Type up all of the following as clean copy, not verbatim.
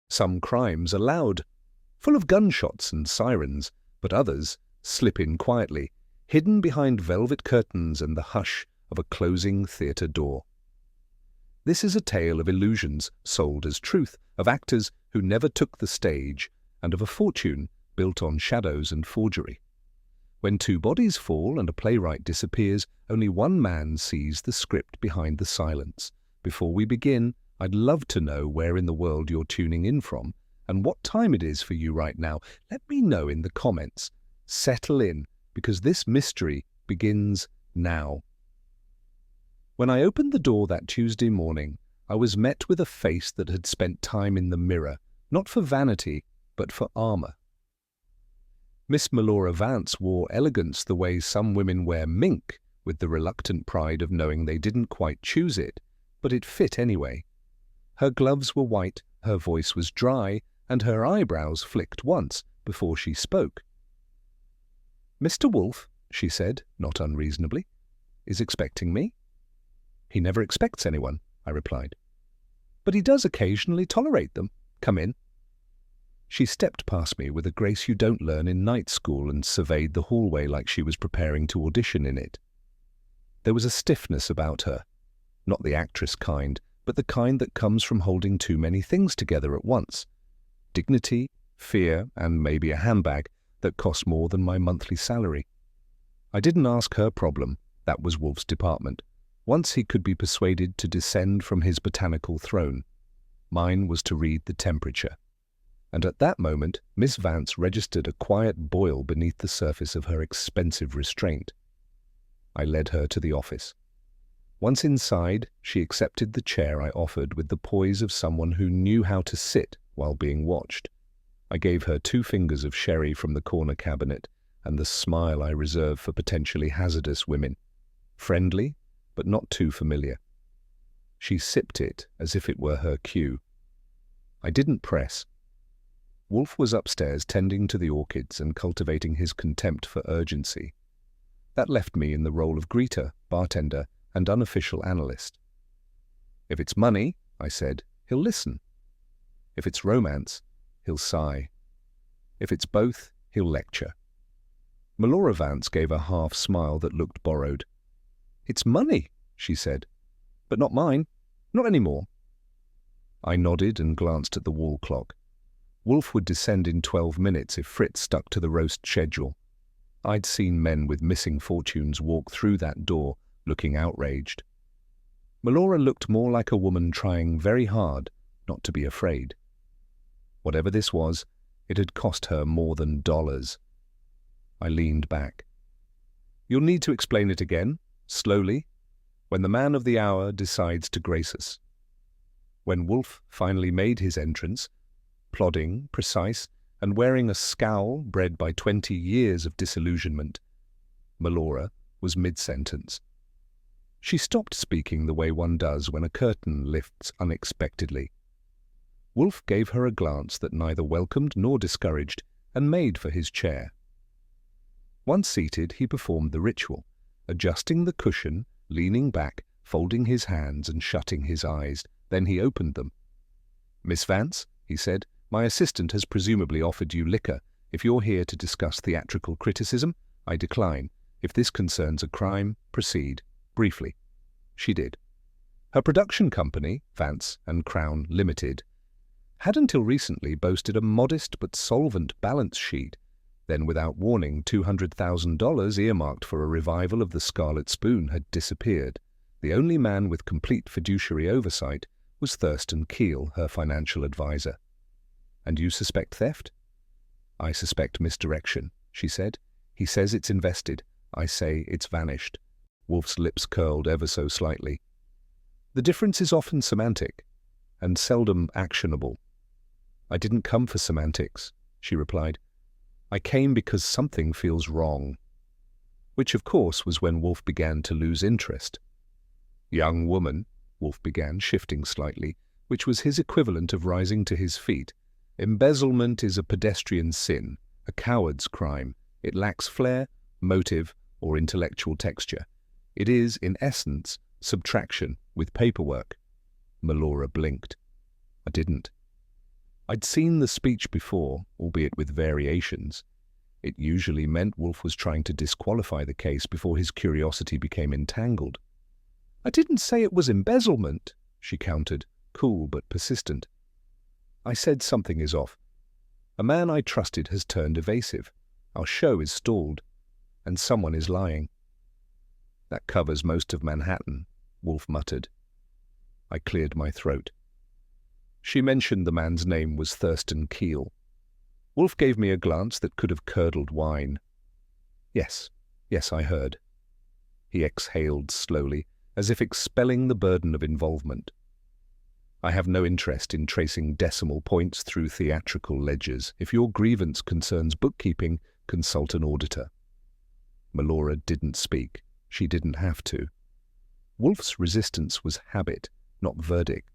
Some crimes are loud, full of gunshots and sirens, but others slip in quietly, hidden behind velvet curtains and the hush of a closing theatre door. This is a tale of illusions sold as truth, of actors who never took the stage, and of a fortune built on shadows and forgery. When two bodies fall and a playwright disappears, only one man sees the script behind the silence. Before we begin, I'd love to know where in the world you're tuning in from and what time it is for you right now. Let me know in the comments. Settle in, because this mystery begins now. When I opened the door that Tuesday morning, I was met with a face that had spent time in the mirror, not for vanity, but for armor. Miss Melora Vance wore elegance the way some women wear mink, with the reluctant pride of knowing they didn't quite choose it, but it fit anyway. Her gloves were white, her voice was dry, and her eyebrows flicked once before she spoke. "Mr. Wolfe," she said, not unreasonably, "is expecting me." "He never expects anyone," I replied. "But he does occasionally tolerate them. Come in." She stepped past me with a grace you don't learn in night school and surveyed the hallway like she was preparing to audition in it. There was a stiffness about her, not the actress kind, but the kind that comes from holding too many things together at once. Dignity, fear, and maybe a handbag that cost more than my monthly salary. I didn't ask her problem. That was Wolfe's department. Once he could be persuaded to descend from his botanical throne. Mine was to read the temperature. And at that moment, Miss Vance registered a quiet boil beneath the surface of her expensive restraint. I led her to the office. Once inside, she accepted the chair I offered with the poise of someone who knew how to sit while being watched. I gave her 2 fingers of sherry from the corner cabinet and the smile I reserve for potentially hazardous women. Friendly, but not too familiar. She sipped it as if it were her cue. I didn't press. Wolfe was upstairs tending to the orchids and cultivating his contempt for urgency. That left me in the role of greeter, bartender, and unofficial analyst. "If it's money," I said, "he'll listen. If it's romance, he'll sigh. If it's both, he'll lecture." Melora Vance gave a half-smile that looked borrowed. "It's money," she said, "but not mine. Not anymore." I nodded and glanced at the wall clock. Wolfe would descend in 12 minutes if Fritz stuck to the roast schedule. I'd seen men with missing fortunes walk through that door, looking outraged. Melora looked more like a woman trying very hard not to be afraid. Whatever this was, it had cost her more than dollars. I leaned back. "You'll need to explain it again, slowly, when the man of the hour decides to grace us." When Wolfe finally made his entrance, plodding, precise, and wearing a scowl bred by 20 years of disillusionment, Melora was mid-sentence. She stopped speaking the way one does when a curtain lifts unexpectedly. Wolfe gave her a glance that neither welcomed nor discouraged, and made for his chair. Once seated, he performed the ritual, adjusting the cushion, leaning back, folding his hands and shutting his eyes. Then he opened them. "Miss Vance," he said, "my assistant has presumably offered you liquor. If you're here to discuss theatrical criticism, I decline. If this concerns a crime, proceed. Briefly." She did. Her production company, Vance and Crown Limited, had until recently boasted a modest but solvent balance sheet. Then, without warning, $200,000 earmarked for a revival of The Scarlet Spoon had disappeared. The only man with complete fiduciary oversight was Thurston Keel, her financial advisor. "And you suspect theft?" "I suspect misdirection," she said. "He says it's invested. I say it's vanished." Wolfe's lips curled ever so slightly. "The difference is often semantic, and seldom actionable." "I didn't come for semantics," she replied. "I came because something feels wrong." Which, of course, was when Wolfe began to lose interest. "Young woman," Wolfe began, shifting slightly, which was his equivalent of rising to his feet. "Embezzlement is a pedestrian sin, a coward's crime. It lacks flair, motive, or intellectual texture. It is, in essence, subtraction with paperwork." Melora blinked. I didn't. I'd seen the speech before, albeit with variations. It usually meant Wolfe was trying to disqualify the case before his curiosity became entangled. "I didn't say it was embezzlement," she countered, cool but persistent. "I said something is off. A man I trusted has turned evasive. Our show is stalled, and someone is lying." "That covers most of Manhattan," Wolfe muttered. I cleared my throat. She mentioned the man's name was Thurston Keel. Wolfe gave me a glance that could have curdled wine. Yes, I heard." He exhaled slowly, as if expelling the burden of involvement. "I have no interest in tracing decimal points through theatrical ledgers. If your grievance concerns bookkeeping, consult an auditor." Melora didn't speak. She didn't have to. Wolfe's resistance was habit, not verdict,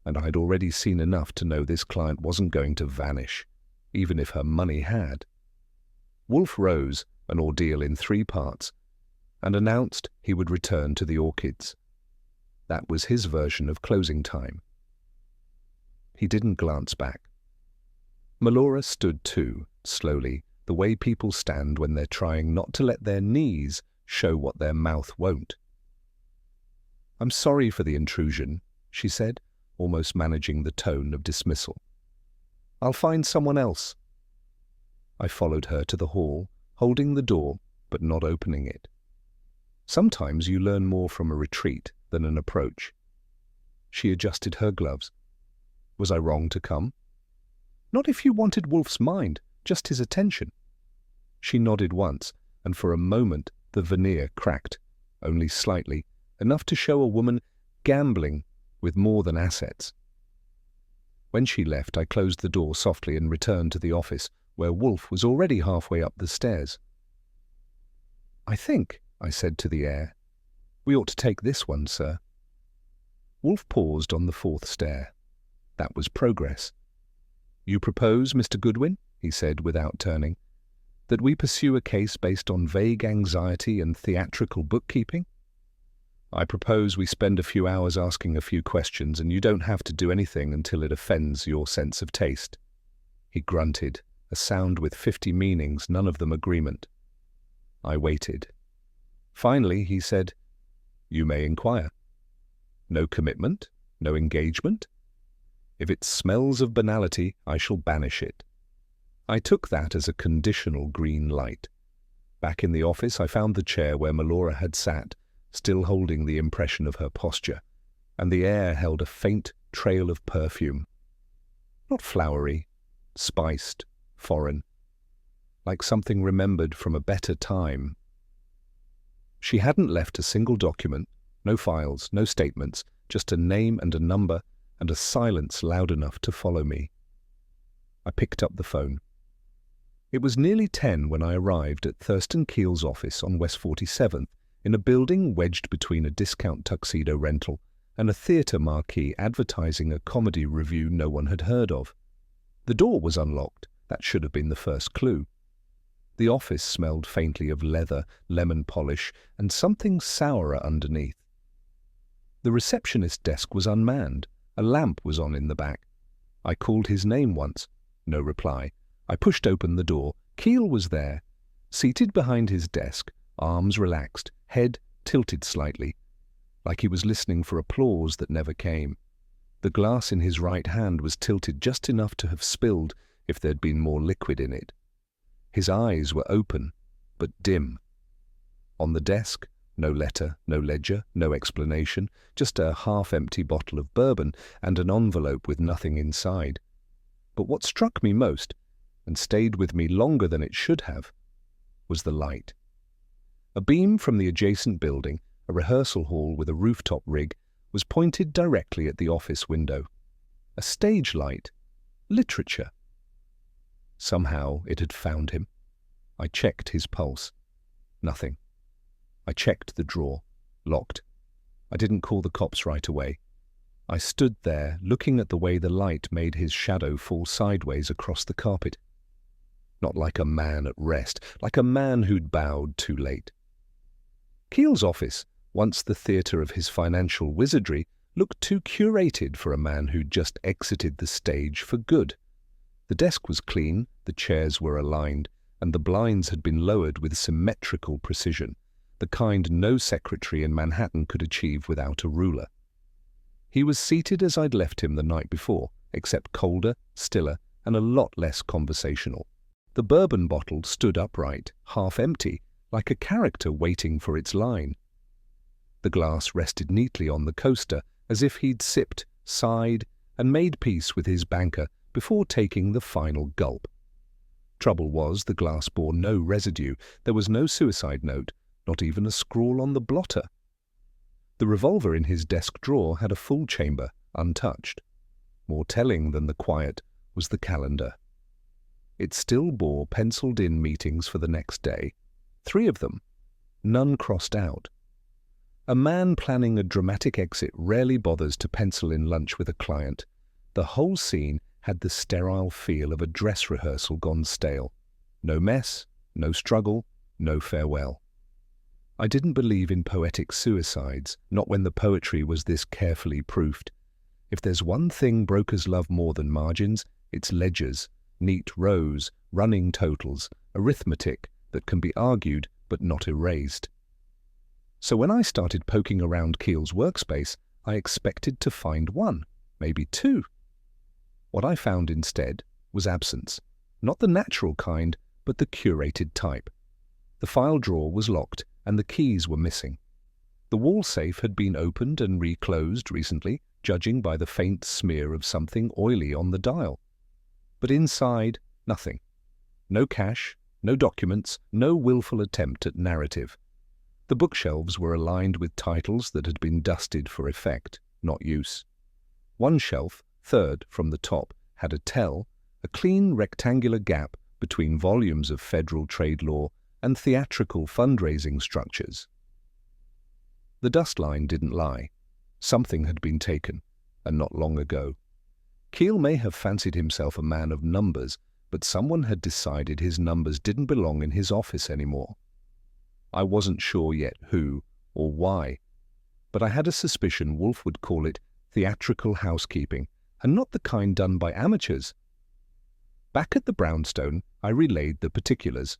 and I'd already seen enough to know this client wasn't going to vanish, even if her money had. Wolfe rose, an ordeal in 3 parts, and announced he would return to the orchids. That was his version of closing time. He didn't glance back. Melora stood too, slowly, the way people stand when they're trying not to let their knees show what their mouth won't. "I'm sorry for the intrusion," she said, almost managing the tone of dismissal. "I'll find someone else." I followed her to the hall, holding the door but not opening it. Sometimes you learn more from a retreat than an approach. She adjusted her gloves. "Was I wrong to come?" "Not if you wanted Wolfe's mind, just his attention." She nodded once, and for a moment the veneer cracked, only slightly, enough to show a woman gambling with more than assets. When she left, I closed the door softly and returned to the office, where Wolfe was already halfway up the stairs. "I think," I said to the air, "we ought to take this one, sir." Wolfe paused on the 4th stair. That was progress. "You propose, Mr. Goodwin," he said without turning, "that we pursue a case based on vague anxiety and theatrical bookkeeping? I propose we spend a few hours asking a few questions, and you don't have to do anything until it offends your sense of taste." He grunted, a sound with 50 meanings, none of them agreement. I waited. Finally, he said, "You may inquire. No commitment? No engagement? If it smells of banality, I shall banish it." I took that as a conditional green light. Back in the office, I found the chair where Melora had sat, still holding the impression of her posture, and the air held a faint trail of perfume. Not flowery, spiced, foreign, like something remembered from a better time. She hadn't left a single document, no files, no statements, just a name and a number, and a silence loud enough to follow me. I picked up the phone. It was nearly 10 when I arrived at Thurston Keel's office on West 47th, in a building wedged between a discount tuxedo rental and a theatre marquee advertising a comedy revue no one had heard of. The door was unlocked. That should have been the first clue. The office smelled faintly of leather, lemon polish, and something sourer underneath. The receptionist desk was unmanned. A lamp was on in the back. I called his name once. No reply. I pushed open the door. Keel was there, seated behind his desk, arms relaxed, head tilted slightly, like he was listening for applause that never came. The glass in his right hand was tilted just enough to have spilled if there'd been more liquid in it. His eyes were open, but dim. On the desk, no letter, no ledger, no explanation, just a half-empty bottle of bourbon and an envelope with nothing inside. But what struck me most, and stayed with me longer than it should have, was the light. A beam from the adjacent building, a rehearsal hall with a rooftop rig, was pointed directly at the office window. A stage light. Literature. Somehow it had found him. I checked his pulse. Nothing. I checked the drawer. Locked. I didn't call the cops right away. I stood there, looking at the way the light made his shadow fall sideways across the carpet. Not like a man at rest, like a man who'd bowed too late. Keel's office, once the theatre of his financial wizardry, looked too curated for a man who'd just exited the stage for good. The desk was clean, the chairs were aligned, and the blinds had been lowered with symmetrical precision, the kind no secretary in Manhattan could achieve without a ruler. He was seated as I'd left him the night before, except colder, stiller, and a lot less conversational. The bourbon bottle stood upright, half empty, like a character waiting for its line. The glass rested neatly on the coaster, as if he'd sipped, sighed, and made peace with his banker before taking the final gulp. Trouble was, the glass bore no residue. There was no suicide note, not even a scrawl on the blotter. The revolver in his desk drawer had a full chamber, untouched. More telling than the quiet was the calendar. It still bore penciled-in meetings for the next day, 3 of them, none crossed out. A man planning a dramatic exit rarely bothers to pencil in lunch with a client. The whole scene had the sterile feel of a dress rehearsal gone stale. No mess, no struggle, no farewell. I didn't believe in poetic suicides, not when the poetry was this carefully proofed. If there's one thing brokers love more than margins, it's ledgers, neat rows, running totals, arithmetic that can be argued but not erased. So when I started poking around Keel's workspace, I expected to find 1, maybe 2. What I found instead was absence, not the natural kind, but the curated type. The file drawer was locked, and the keys were missing. The wall safe had been opened and reclosed recently, judging by the faint smear of something oily on the dial. But inside, nothing. No cash, no documents, no willful attempt at narrative. The bookshelves were aligned with titles that had been dusted for effect, not use. One shelf, third from the top, had a tell, a clean rectangular gap between volumes of federal trade law and theatrical fundraising structures. The dust line didn't lie. Something had been taken, and not long ago. Keel may have fancied himself a man of numbers, but someone had decided his numbers didn't belong in his office anymore. I wasn't sure yet who or why, but I had a suspicion Wolfe would call it theatrical housekeeping, and not the kind done by amateurs. Back at the brownstone, I relayed the particulars.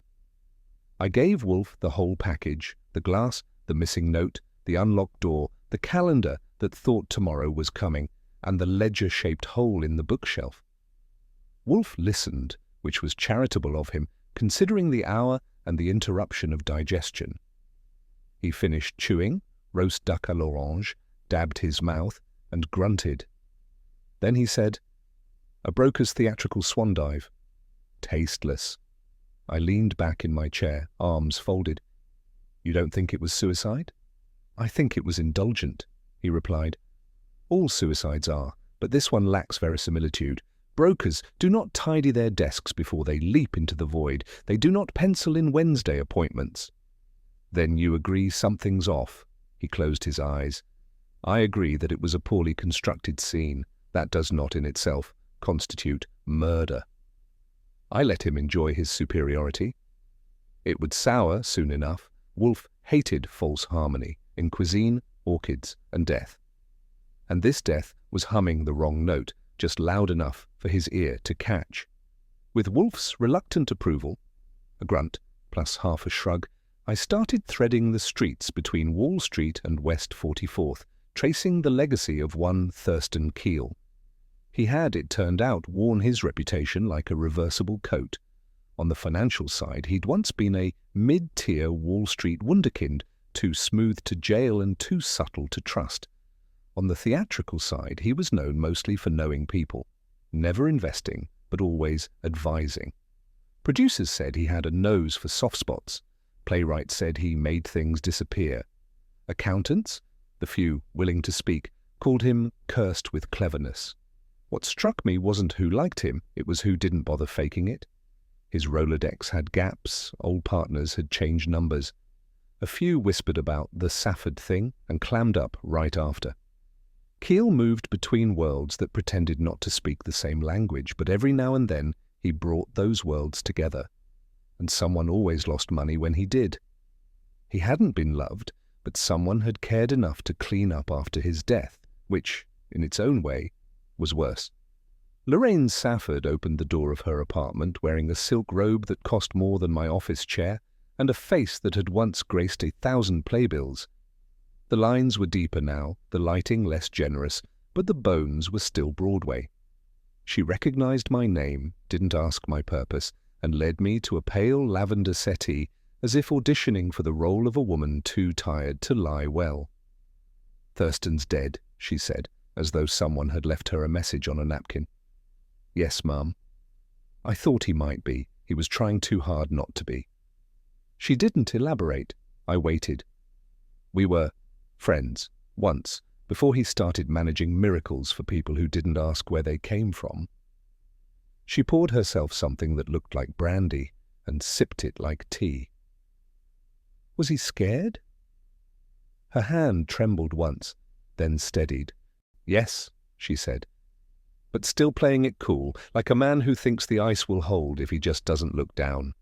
I gave Wolfe the whole package, the glass, the missing note, the unlocked door, the calendar that thought tomorrow was coming, and the ledger-shaped hole in the bookshelf. Wolfe listened, which was charitable of him, considering the hour and the interruption of digestion. He finished chewing, roast duck à l'orange, dabbed his mouth, and grunted. Then he said, "A broker's theatrical swan dive. Tasteless." I leaned back in my chair, arms folded. "You don't think it was suicide?" "I think it was indulgent," he replied. "All suicides are, but this one lacks verisimilitude. Brokers do not tidy their desks before they leap into the void. They do not pencil in Wednesday appointments." "Then you agree something's off?" He closed his eyes. "I agree that it was a poorly constructed scene. That does not in itself constitute murder." I let him enjoy his superiority. It would sour soon enough. Wolfe hated false harmony in cuisine, orchids, and death. And this death was humming the wrong note, just loud enough for his ear to catch. With Wolfe's reluctant approval, a grunt plus half a shrug, I started threading the streets between Wall Street and West 44th, tracing the legacy of one Thurston Keel. He had, it turned out, worn his reputation like a reversible coat. On the financial side, he'd once been a mid-tier Wall Street wunderkind, too smooth to jail and too subtle to trust. On the theatrical side, he was known mostly for knowing people, never investing, but always advising. Producers said he had a nose for soft spots. Playwrights said he made things disappear. Accountants, the few willing to speak, called him cursed with cleverness. What struck me wasn't who liked him, it was who didn't bother faking it. His Rolodex had gaps, old partners had changed numbers. A few whispered about the Safford thing and clammed up right after. Keel moved between worlds that pretended not to speak the same language, but every now and then he brought those worlds together. And someone always lost money when he did. He hadn't been loved, but someone had cared enough to clean up after his death, which, in its own way, was worse. Lorraine Safford opened the door of her apartment wearing a silk robe that cost more than my office chair and a face that had once graced 1,000 playbills. The lines were deeper now, the lighting less generous, but the bones were still Broadway. She recognized my name, didn't ask my purpose, and led me to a pale lavender settee as if auditioning for the role of a woman too tired to lie well. "Thurston's dead," she said, as though someone had left her a message on a napkin. "Yes, Mum." I thought he might be. He was trying too hard not to be. She didn't elaborate. I waited. We were friends, once, before he started managing miracles for people who didn't ask where they came from. She poured herself something that looked like brandy and sipped it like tea. Was he scared? Her hand trembled once, then steadied. "Yes," she said, but still playing it cool, like a man who thinks the ice will hold if he just doesn't look down.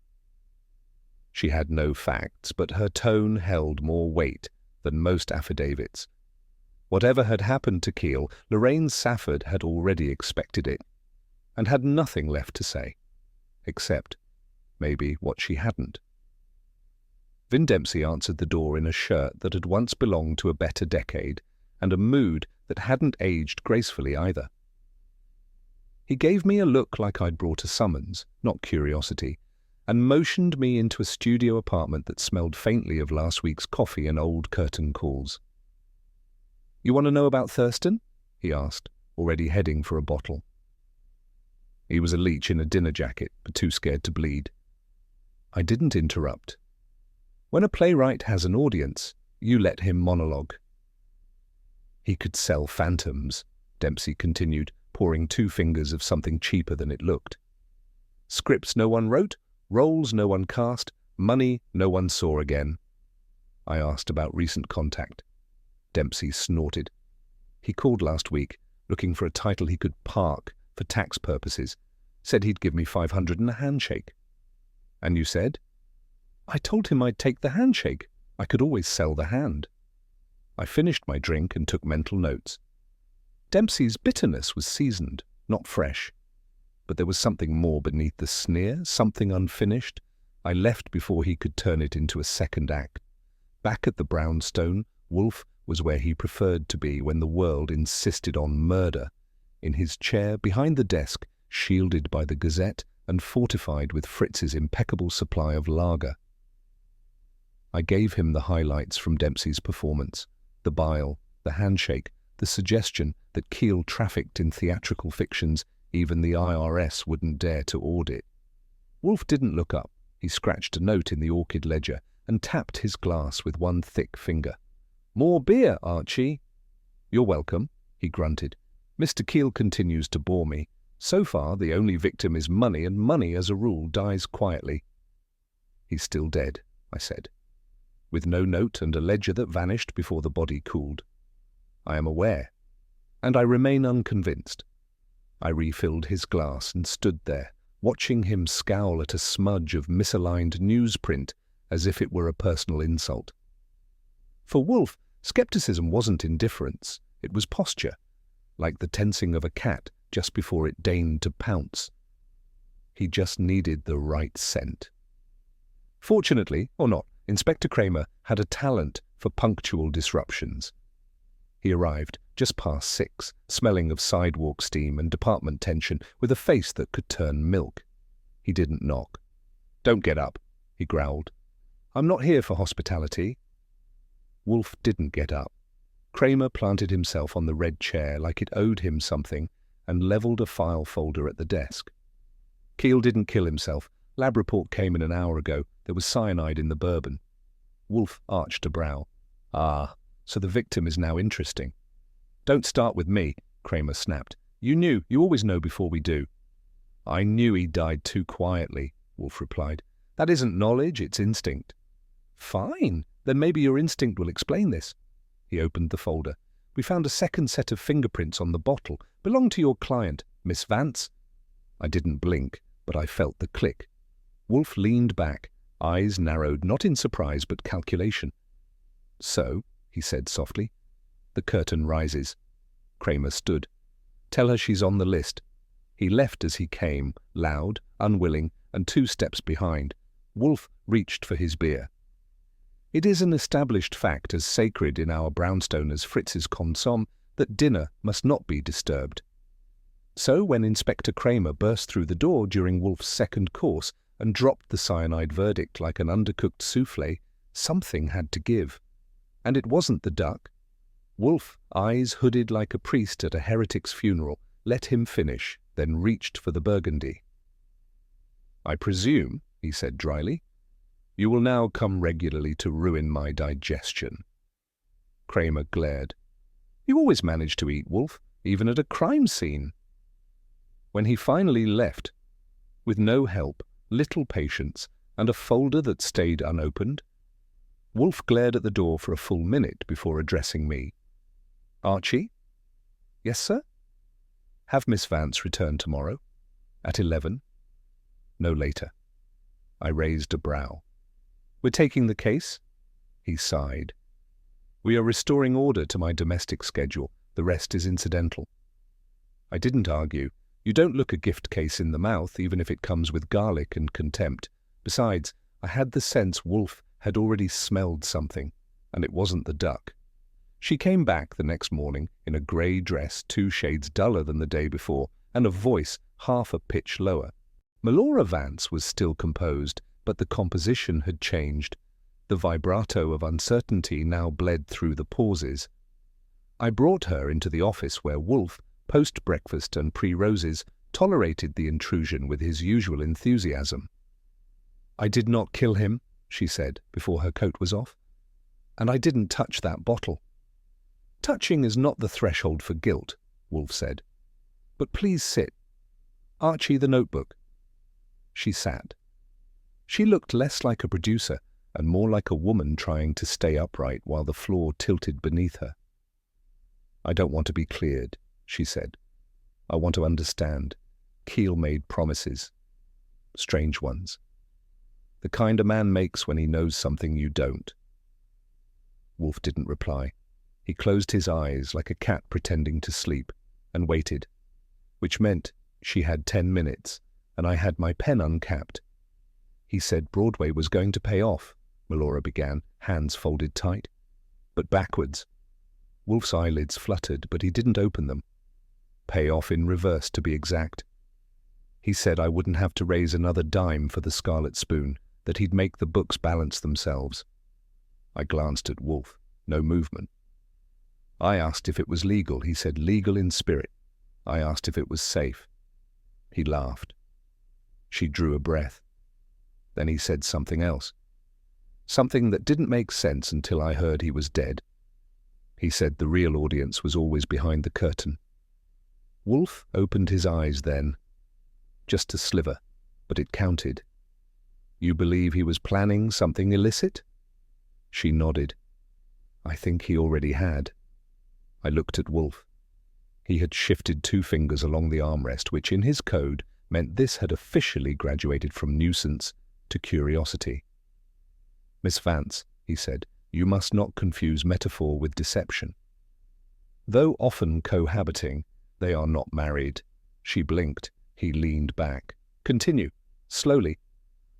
She had no facts, but her tone held more weight than most affidavits. Whatever had happened to Keel, Lorraine Safford had already expected it, and had nothing left to say, except maybe what she hadn't. Vin Dempsey answered the door in a shirt that had once belonged to a better decade, and a mood that hadn't aged gracefully either. He gave me a look like I'd brought a summons, not curiosity, and motioned me into a studio apartment that smelled faintly of last week's coffee and old curtain calls. "You want to know about Thurston?" he asked, already heading for a bottle. He was a leech in a dinner jacket, but too scared to bleed. I didn't interrupt. When a playwright has an audience, you let him monologue. "He could sell phantoms," Dempsey continued, pouring 2 fingers of something cheaper than it looked. "Scripts no one wrote, roles no one cast, money no one saw again." I asked about recent contact. Dempsey snorted. "He called last week, looking for a title he could park for tax purposes. Said he'd give me 500 and a handshake." "And you said?" "I told him I'd take the handshake. I could always sell the hand." I finished my drink and took mental notes. Dempsey's bitterness was seasoned, not fresh. But there was something more beneath the sneer, something unfinished. I left before he could turn it into a second act. Back at the brownstone, Wolfe was where he preferred to be when the world insisted on murder. In his chair behind the desk, shielded by the Gazette and fortified with Fritz's impeccable supply of lager. I gave him the highlights from Dempsey's performance, the bile, the handshake, the suggestion that Keel trafficked in theatrical fictions even the IRS wouldn't dare to audit. Wolfe didn't look up. He scratched a note in the orchid ledger and tapped his glass with one thick finger. "More beer, Archie." "You're welcome," he grunted. "Mr. Keel continues to bore me. So far, the only victim is money, and money, as a rule, dies quietly." "He's still dead," I said, with no note and a ledger that vanished before the body cooled. "I am aware, and I remain unconvinced." I refilled his glass and stood there, watching him scowl at a smudge of misaligned newsprint as if it were a personal insult. For Wolfe, skepticism wasn't indifference, it was posture, like the tensing of a cat just before it deigned to pounce. He just needed the right scent. Fortunately, or not, Inspector Kramer had a talent for punctual disruptions. He arrived just past 6, smelling of sidewalk steam and department tension, with a face that could turn milk. He didn't knock. "Don't get up," he growled. "I'm not here for hospitality." Wolfe didn't get up. Kramer planted himself on the red chair like it owed him something and leveled a file folder at the desk. "Keel didn't kill himself. Lab report came in an hour ago. There was cyanide in the bourbon." Wolfe arched a brow. "Ah, so the victim is now interesting." "Don't start with me," Kramer snapped. You always know before we do." "I knew he died too quietly," Wolfe replied. "That isn't knowledge, it's instinct." "Fine, then maybe your instinct will explain this." He opened the folder. "We found a second set of fingerprints on the bottle. Belonged to your client, Miss Vance." I didn't blink, but I felt the click. Wolfe leaned back, eyes narrowed not in surprise but calculation. "So," he said softly. "The curtain rises." Kramer stood. "Tell her she's on the list." He left as he came, loud, unwilling, and 2 steps behind. Wolfe reached for his beer. It is an established fact as sacred in our brownstone as Fritz's consomme that dinner must not be disturbed. So when Inspector Kramer burst through the door during Wolfe's second course and dropped the cyanide verdict like an undercooked souffle, something had to give. And it wasn't the duck. Wolfe, eyes hooded like a priest at a heretic's funeral, let him finish, then reached for the Burgundy. "I presume," he said dryly, "you will now come regularly to ruin my digestion." Kramer glared. "You always manage to eat, Wolfe, even at a crime scene." When he finally left, with no help, little patience, and a folder that stayed unopened, Wolfe glared at the door for a full minute before addressing me. "Archie?" "Yes, sir?" "Have Miss Vance return tomorrow? At 11? No later." I raised a brow. "We're taking the case?" He sighed. "We are restoring order to my domestic schedule. The rest is incidental." I didn't argue. You don't look a gift case in the mouth, even if it comes with garlic and contempt. Besides, I had the sense Wolfe had already smelled something, and it wasn't the duck. She came back the next morning in a grey dress 2 shades duller than the day before, and a voice half a pitch lower. Melora Vance was still composed, but the composition had changed. The vibrato of uncertainty now bled through the pauses. I brought her into the office where Wolfe, post-breakfast and pre-roses, tolerated the intrusion with his usual enthusiasm. "I did not kill him," she said before her coat was off. "And I didn't touch that bottle." "Touching is not the threshold for guilt," Wolfe said. "But please sit. Archie, the notebook." She sat. She looked less like a producer and more like a woman trying to stay upright while the floor tilted beneath her. "I don't want to be cleared," she said. "I want to understand." Keel made promises. Strange ones. The kind a man makes when he knows something you don't. Wolfe didn't reply. He closed his eyes like a cat pretending to sleep and waited, which meant she had 10 minutes, and I had my pen uncapped. "He said Broadway was going to pay off," Melora began, hands folded tight. But backwards. Wolfe's eyelids fluttered, but he didn't open them. "Pay off in reverse, to be exact. He said I wouldn't have to raise another dime for the Scarlet Spoon, that he'd make the books balance themselves." I glanced at Wolfe. No movement. I asked if it was legal. He said legal in spirit. I asked if it was safe. He laughed. She drew a breath. Then he said something else. Something that didn't make sense until I heard he was dead. He said the real audience was always behind the curtain. Wolfe opened his eyes then. Just a sliver, but it counted. "You believe he was planning something illicit?" She nodded. "I think he already had." I looked at Wolfe. He had shifted 2 fingers along the armrest, which in his code meant this had officially graduated from nuisance to curiosity. "Miss Vance," he said, "you must not confuse metaphor with deception. Though often cohabiting, they are not married." She blinked. He leaned back. "Continue, slowly."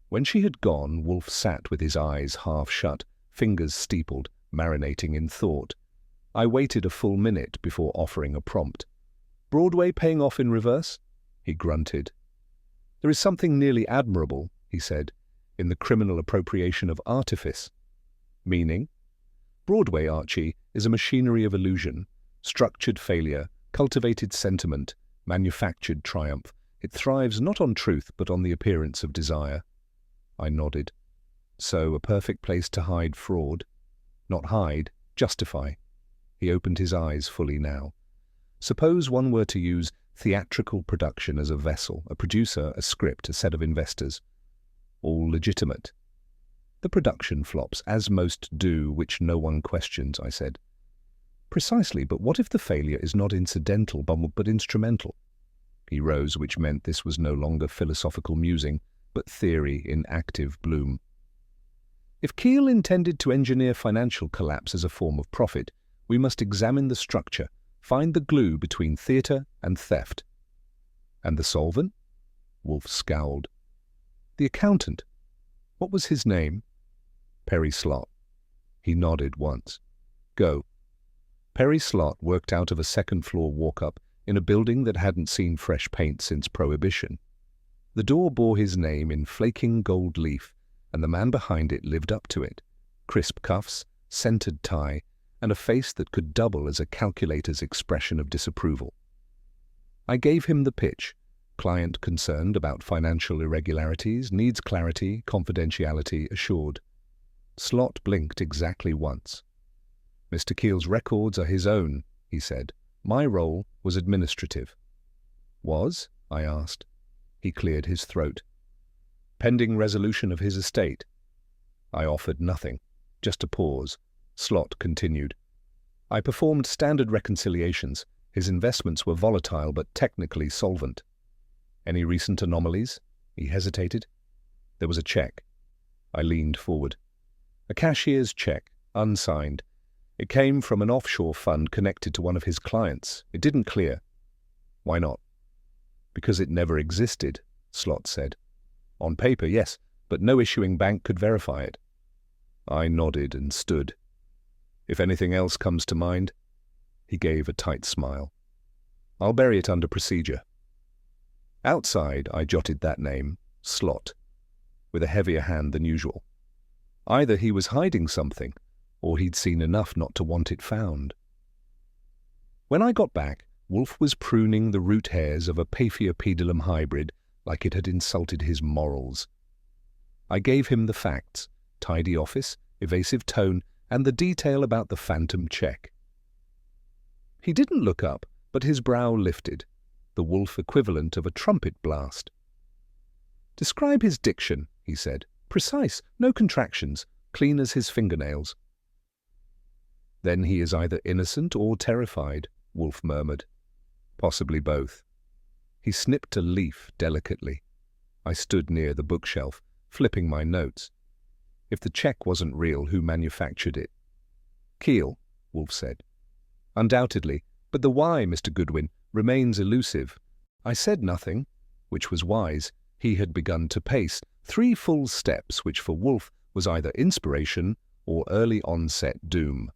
When she had gone, Wolfe sat with his eyes half shut, fingers steepled, marinating in thought. I waited a full minute before offering a prompt. "Broadway paying off in reverse?" He grunted. "There is something nearly admirable," he said, "in the criminal appropriation of artifice." "Meaning?" "Broadway, Archie, is a machinery of illusion, structured failure, cultivated sentiment, manufactured triumph. It thrives not on truth, but on the appearance of desire." I nodded. "So a perfect place to hide fraud. Not hide, justify." He opened his eyes fully now. "Suppose one were to use theatrical production as a vessel, a producer, a script, a set of investors. All legitimate. The production flops, as most do, which no one questions," I said. "Precisely, but what if the failure is not incidental, but instrumental?" He rose, which meant this was no longer philosophical musing, but theory in active bloom. "If Keel intended to engineer financial collapse as a form of profit, we must examine the structure, find the glue between theatre and theft." And the solvent? Wolfe scowled. The accountant. What was his name? Perry Slott. He nodded once. Go. Perry Slott worked out of a second-floor walk-up in a building that hadn't seen fresh paint since Prohibition. The door bore his name in flaking gold leaf, and the man behind it lived up to it. Crisp cuffs, scented tie, and a face that could double as a calculator's expression of disapproval. I gave him the pitch. Client concerned about financial irregularities, needs clarity, confidentiality assured. Slott blinked exactly once. Mr. Keel's records are his own, he said. My role was administrative. Was? I asked. He cleared his throat. Pending resolution of his estate. I offered nothing, just a pause. Slott continued. I performed standard reconciliations. His investments were volatile but technically solvent. Any recent anomalies? He hesitated. There was a check. I leaned forward. A cashier's check, unsigned. It came from an offshore fund connected to one of his clients. It didn't clear. Why not? Because it never existed, Slott said. On paper, yes, but no issuing bank could verify it. I nodded and stood. If anything else comes to mind? He gave a tight smile. I'll bury it under procedure. Outside, I jotted that name, Slott, with a heavier hand than usual. Either he was hiding something, or he'd seen enough not to want it found. When I got back, Wolfe was pruning the root hairs of a Paphiopedilum hybrid like it had insulted his morals. I gave him the facts, tidy office, evasive tone, and the detail about the phantom check. He didn't look up, but his brow lifted, the Wolfe equivalent of a trumpet blast. Describe his diction, he said. Precise, no contractions, clean as his fingernails. Then he is either innocent or terrified, Wolfe murmured. Possibly both. He snipped a leaf delicately. I stood near the bookshelf, flipping my notes. If the check wasn't real, who manufactured it? Keel, Wolfe said. Undoubtedly, but the why, Mr. Goodwin, remains elusive. I said nothing, which was wise. He had begun to pace 3 full steps, which for Wolfe was either inspiration or early onset doom.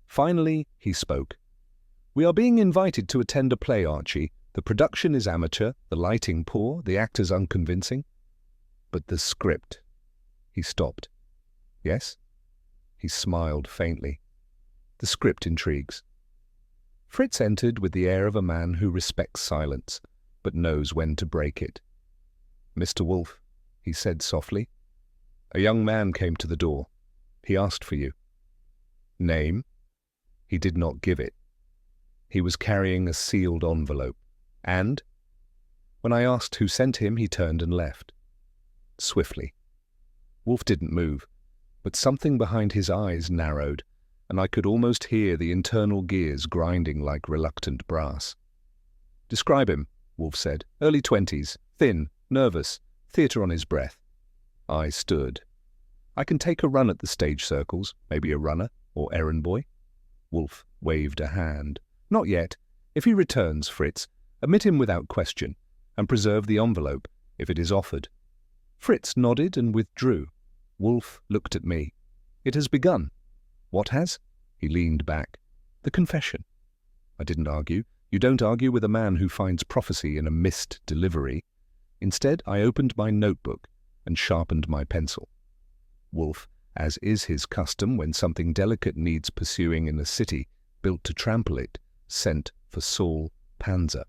Finally, he spoke. We are being invited to attend a play, Archie. The production is amateur, the lighting poor, the actors unconvincing. But the script. He stopped. Yes? He smiled faintly. The script intrigues. Fritz entered with the air of a man who respects silence, but knows when to break it. Mr. Wolfe, he said softly. A young man came to the door. He asked for you. Name? He did not give it. He was carrying a sealed envelope. And? When I asked who sent him, he turned and left. Swiftly. Wolfe didn't move, but something behind his eyes narrowed, and I could almost hear the internal gears grinding like reluctant brass. Describe him, Wolfe said. Early 20s, thin, nervous, theatre on his breath. I stood. I can take a run at the stage circles, maybe a runner or errand boy. Wolfe waved a hand. Not yet. If he returns, Fritz, admit him without question, and preserve the envelope, if it is offered. Fritz nodded and withdrew. Wolfe looked at me. It has begun. What has? He leaned back. The confession. I didn't argue. You don't argue with a man who finds prophecy in a missed delivery. Instead, I opened my notebook and sharpened my pencil. Wolfe, as is his custom when something delicate needs pursuing in a city built to trample it, sent for Saul Panzer.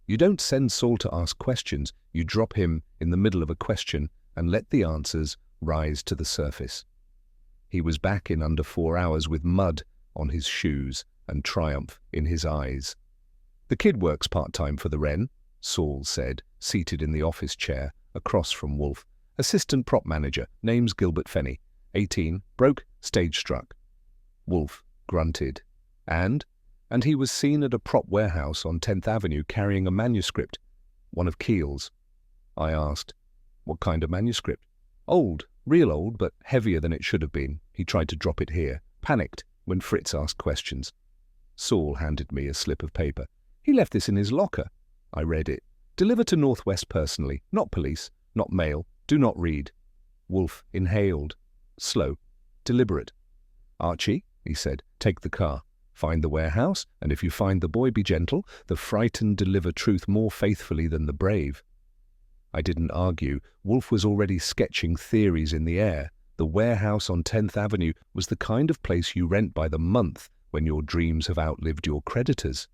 You don't send Saul to ask questions, you drop him in the middle of a question and let the answers rise to the surface. He was back in under 4 hours with mud on his shoes and triumph in his eyes. The kid works part-time for the Wren, Saul said, seated in the office chair across from Wolfe. Assistant prop manager, name's Gilbert Fenney, 18, broke, stage struck. Wolfe grunted. And he was seen at a prop warehouse on 10th Avenue carrying a manuscript, one of Keel's. I asked, what kind of manuscript? Old, real old, but heavier than it should have been. He tried to drop it here, panicked when Fritz asked questions. Saul handed me a slip of paper. He left this in his locker. I read it. Deliver to Northwest personally, not police, not mail, do not read. Wolfe inhaled. Slow, deliberate. Archie, he said, take the car. Find the warehouse, and if you find the boy, be gentle. The frightened deliver truth more faithfully than the brave. I didn't argue. Wolfe was already sketching theories in the air. The warehouse on 10th Avenue was the kind of place you rent by the month when your dreams have outlived your creditors.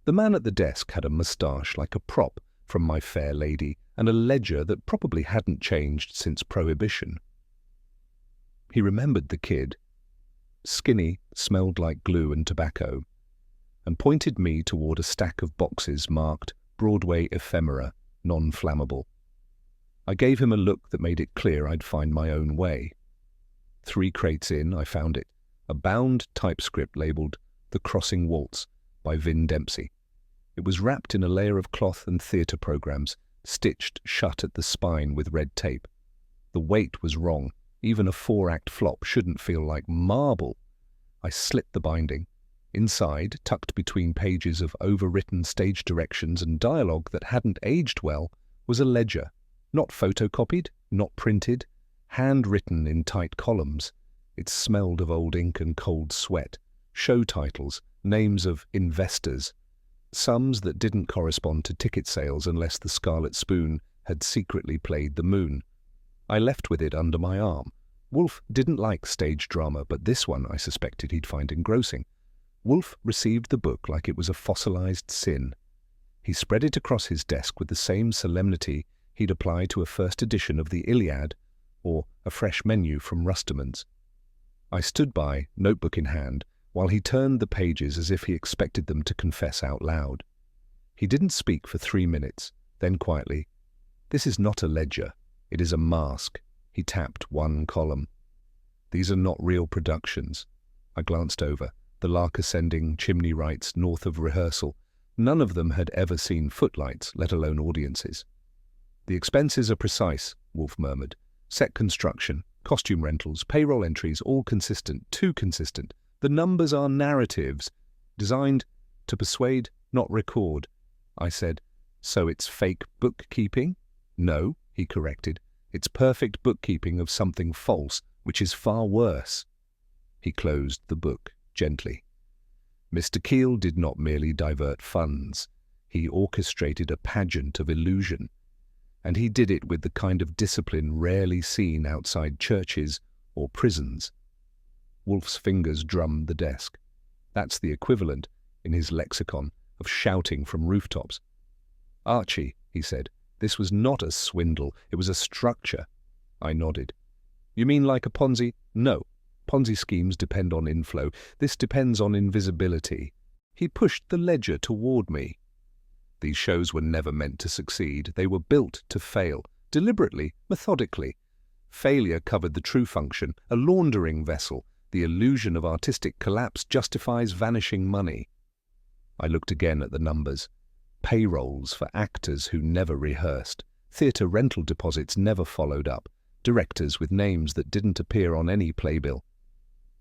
The man at the desk had a moustache like a prop from My Fair Lady and a ledger that probably hadn't changed since Prohibition. He remembered the kid. Skinny, smelled like glue and tobacco, and pointed me toward a stack of boxes marked Broadway Ephemera, non-flammable. I gave him a look that made it clear I'd find my own way. 3 crates in, I found it, a bound typescript labelled The Crossing Waltz by Vin Dempsey. It was wrapped in a layer of cloth and theatre programmes, stitched shut at the spine with red tape. The weight was wrong. Even a 4-act flop shouldn't feel like marble. I slit the binding. Inside, tucked between pages of overwritten stage directions and dialogue that hadn't aged well, was a ledger. Not photocopied, not printed, handwritten in tight columns. It smelled of old ink and cold sweat. Show titles, names of investors. Sums that didn't correspond to ticket sales unless the Scarlet Spoon had secretly played the moon. I left with it under my arm. Wolfe didn't like stage drama, but this one I suspected he'd find engrossing. Wolfe received the book like it was a fossilized sin. He spread it across his desk with the same solemnity he'd apply to a first edition of the Iliad or a fresh menu from Rusterman's. I stood by, notebook in hand, while he turned the pages as if he expected them to confess out loud. He didn't speak for 3 minutes, then quietly, "This is not a ledger. It is a mask." He tapped one column. "These are not real productions." I glanced over. The Lark Ascending, Chimney Rights, north of rehearsal. None of them had ever seen footlights, let alone audiences. "The expenses are precise," Wolfe murmured. "Set construction, costume rentals, payroll entries, all consistent, too consistent. The numbers are narratives, designed to persuade, not record." I said, "So it's fake bookkeeping?" "No," he corrected. "It's perfect bookkeeping of something false, which is far worse." He closed the book gently. Mr. Keel did not merely divert funds. He orchestrated a pageant of illusion. And he did it with the kind of discipline rarely seen outside churches or prisons. Wolfe's fingers drummed the desk. That's the equivalent, in his lexicon, of shouting from rooftops. "Archie," he said, "this was not a swindle, it was a structure." I nodded. "You mean like a Ponzi?" "No. Ponzi schemes depend on inflow. This depends on invisibility." He pushed the ledger toward me. "These shows were never meant to succeed. They were built to fail, deliberately, methodically. Failure covered the true function, a laundering vessel. The illusion of artistic collapse justifies vanishing money." I looked again at the numbers. Payrolls for actors who never rehearsed, theatre rental deposits never followed up, directors with names that didn't appear on any playbill.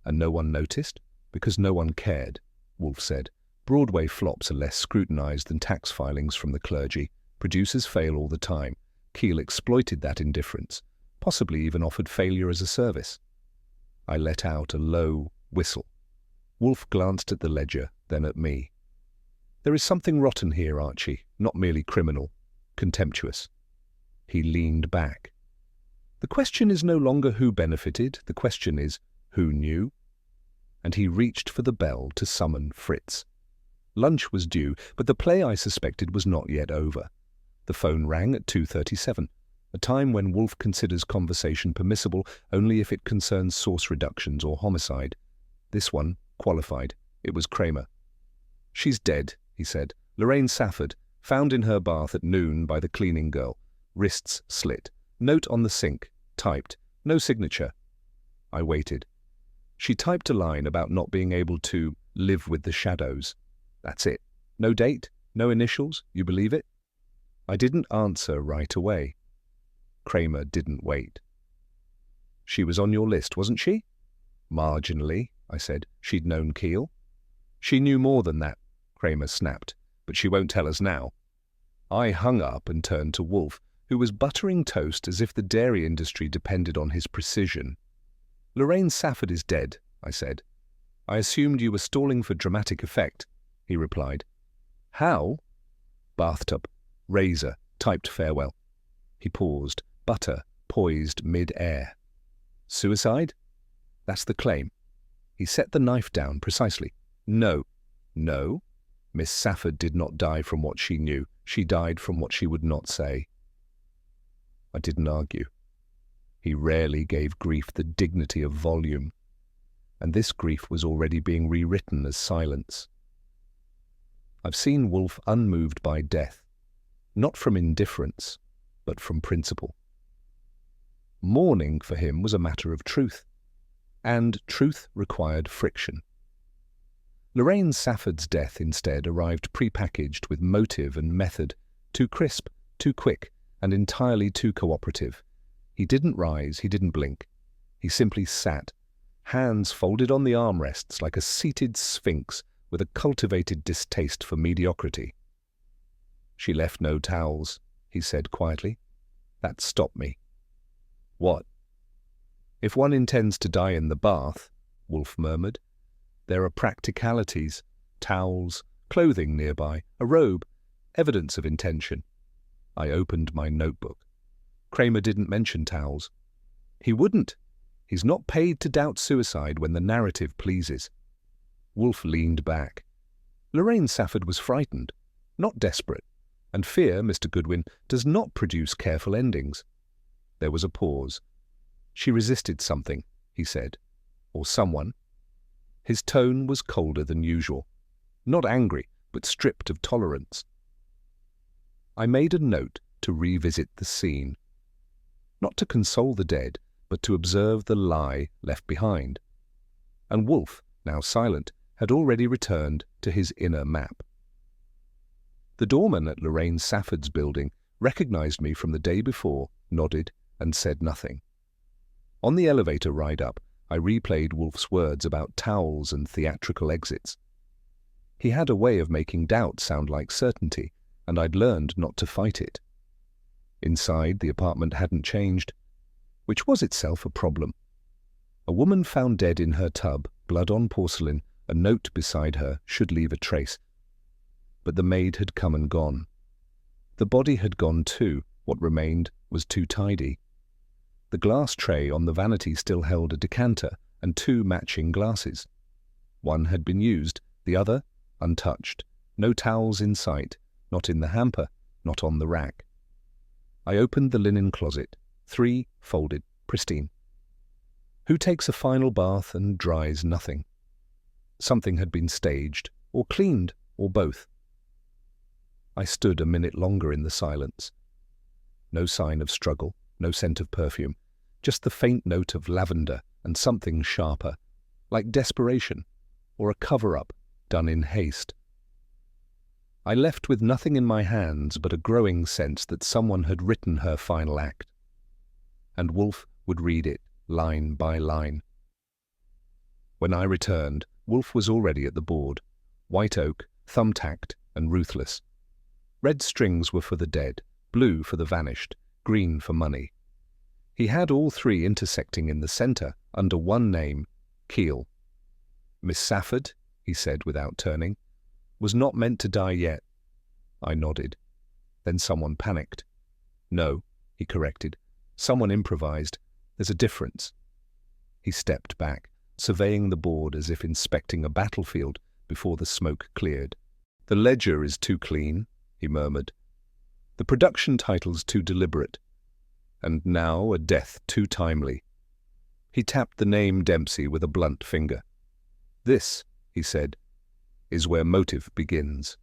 "And no one noticed? Because no one cared," Wolfe said. "Broadway flops are less scrutinized than tax filings from the clergy. Producers fail all the time. Keel exploited that indifference, possibly even offered failure as a service." I let out a low whistle. Wolfe glanced at the ledger, then at me. "There is something rotten here, Archie, not merely criminal, contemptuous." He leaned back. "The question is no longer who benefited, the question is who knew?" And he reached for the bell to summon Fritz. Lunch was due, but the play I suspected was not yet over. The phone rang at 2:37, a time when Wolfe considers conversation permissible only if it concerns source reductions or homicide. This one qualified. It was Kramer. "She's dead," he said. "Lorraine Safford, found in her bath at noon by the cleaning girl. Wrists slit. Note on the sink. Typed. No signature." I waited. "She typed a line about not being able to live with the shadows. That's it. No date? No initials? You believe it?" I didn't answer right away. Kramer didn't wait. "She was on your list, wasn't she?" "Marginally," I said. "She'd known Keel." "She knew more than that," Kramer snapped. "But she won't tell us now." I hung up and turned to Wolfe, who was buttering toast as if the dairy industry depended on his precision. "Lorraine Safford is dead," I said. "I assumed you were stalling for dramatic effect," he replied. "How?" "Bathtub, razor, typed farewell." He paused, butter poised mid-air. "Suicide?" "That's the claim." He set the knife down precisely. "No. No? Miss Safford did not die from what she knew. She died from what she would not say." I didn't argue. He rarely gave grief the dignity of volume, and this grief was already being rewritten as silence. I've seen Wolfe unmoved by death, not from indifference, but from principle. Mourning for him was a matter of truth, and truth required friction. Lorraine Safford's death instead arrived prepackaged with motive and method, too crisp, too quick, and entirely too cooperative. He didn't rise, he didn't blink. He simply sat, hands folded on the armrests like a seated sphinx with a cultivated distaste for mediocrity. "She left no towels," he said quietly. "That stopped me." "What?" "If one intends to die in the bath," Wolfe murmured, "there are practicalities, towels, clothing nearby, a robe, evidence of intention." I opened my notebook. Kramer didn't mention towels. He wouldn't. He's not paid to doubt suicide when the narrative pleases. Wolfe leaned back. Lorraine Safford was frightened, not desperate, and fear, Mr. Goodwin, does not produce careful endings. There was a pause. "She resisted something," he said. "Or someone." His tone was colder than usual. Not angry, but stripped of tolerance. I made a note to revisit the scene. Not to console the dead, but to observe the lie left behind. And Wolfe, now silent, had already returned to his inner map. The doorman at Lorraine Safford's building recognized me from the day before, nodded, and said nothing. On the elevator ride up, I replayed Wolfe's words about towels and theatrical exits. He had a way of making doubt sound like certainty, and I'd learned not to fight it. Inside, the apartment hadn't changed, which was itself a problem. A woman found dead in her tub, blood on porcelain, a note beside her should leave a trace. But the maid had come and gone. The body had gone too. What remained was too tidy. The glass tray on the vanity still held a decanter and 2 matching glasses. One had been used, the other untouched. No towels in sight, not in the hamper, not on the rack. I opened the linen closet, 3 folded, pristine. Who takes a final bath and dries nothing? Something had been staged, or cleaned, or both. I stood a minute longer in the silence. No sign of struggle, no scent of perfume, just the faint note of lavender and something sharper, like desperation, or a cover-up done in haste. I left with nothing in my hands but a growing sense that someone had written her final act, and Wolfe would read it line by line. When I returned, Wolfe was already at the board, white oak, thumbtacked and ruthless. Red strings were for the dead, blue for the vanished, green for money. He had all 3 intersecting in the centre under one name, Keel. "Miss Safford," he said without turning, "was not meant to die yet." I nodded. Then someone panicked. "No," he corrected. "Someone improvised. There's a difference." He stepped back, surveying the board as if inspecting a battlefield before the smoke cleared. "The ledger is too clean," he murmured. "The production title's too deliberate. And now a death too timely." He tapped the name Dempsey with a blunt finger. "This," he said, "is where motive begins."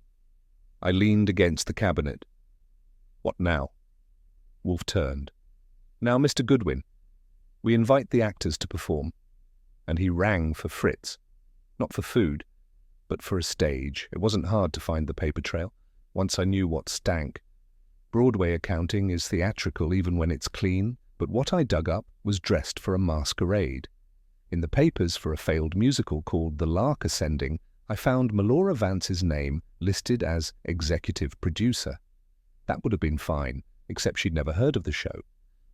I leaned against the cabinet. "What now?" Wolfe turned. "Now, Mr. Goodwin, we invite the actors to perform." And he rang for Fritz. Not for food, but for a stage. It wasn't hard to find the paper trail, once I knew what stank. Broadway accounting is theatrical even when it's clean, but what I dug up was dressed for a masquerade. In the papers for a failed musical called The Lark Ascending, I found Melora Vance's name listed as executive producer. That would have been fine, except she'd never heard of the show.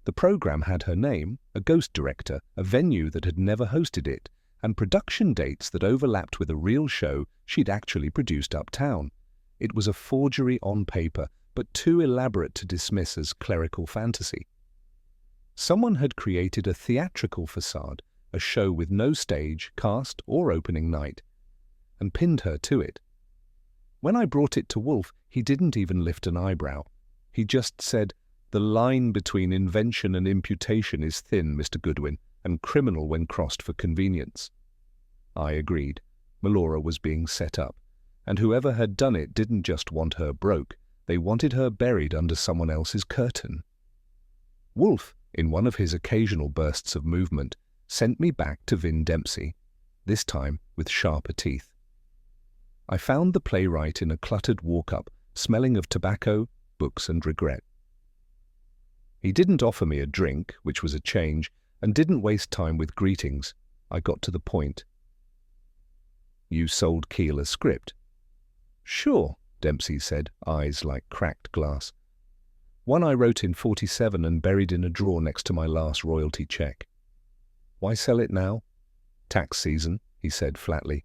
The program had her name, a ghost director, a venue that had never hosted it, and production dates that overlapped with a real show she'd actually produced uptown. It was a forgery on paper, but too elaborate to dismiss as clerical fantasy. Someone had created a theatrical facade, a show with no stage, cast, or opening night, and pinned her to it. When I brought it to Wolfe, he didn't even lift an eyebrow. He just said, "The line between invention and imputation is thin, Mr. Goodwin, and criminal when crossed for convenience." I agreed. Melora was being set up, and whoever had done it didn't just want her broke, they wanted her buried under someone else's curtain. Wolfe, in one of his occasional bursts of movement, sent me back to Vin Dempsey, this time with sharper teeth. I found the playwright in a cluttered walk-up, smelling of tobacco, books, and regret. He didn't offer me a drink, which was a change, and didn't waste time with greetings. I got to the point. "You sold Keel a script?" "Sure," Dempsey said, eyes like cracked glass. "One I wrote in '47 and buried in a drawer next to my last royalty check." "Why sell it now?" "Tax season," he said flatly.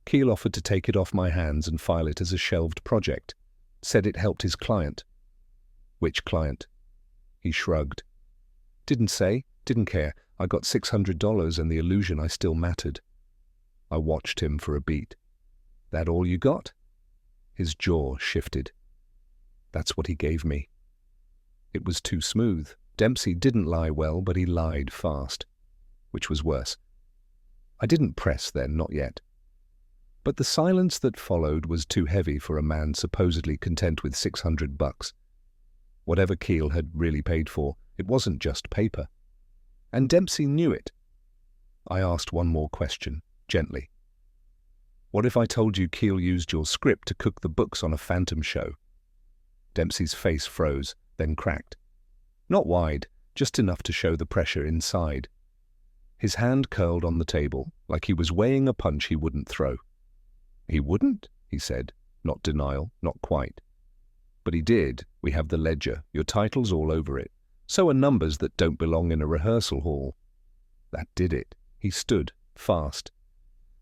Keel offered to take it off my hands and file it as a shelved project. Said it helped his client. "Which client?" He shrugged. "Didn't say, didn't care. I got $600 and the illusion I still mattered." I watched him for a beat. "That all you got?" His jaw shifted. "That's what he gave me." It was too smooth. Dempsey didn't lie well, but he lied fast. Which was worse. I didn't press then, not yet. But the silence that followed was too heavy for a man supposedly content with $600. Whatever Keel had really paid for, it wasn't just paper. And Dempsey knew it. I asked one more question, gently. "What if I told you Keel used your script to cook the books on a phantom show?" Dempsey's face froze, then cracked. Not wide, just enough to show the pressure inside. His hand curled on the table, like he was weighing a punch he wouldn't throw. "He wouldn't?" he said, not denial, not quite. "But he did. We have the ledger, your title's all over it. So are numbers that don't belong in a rehearsal hall." That did it. He stood, fast.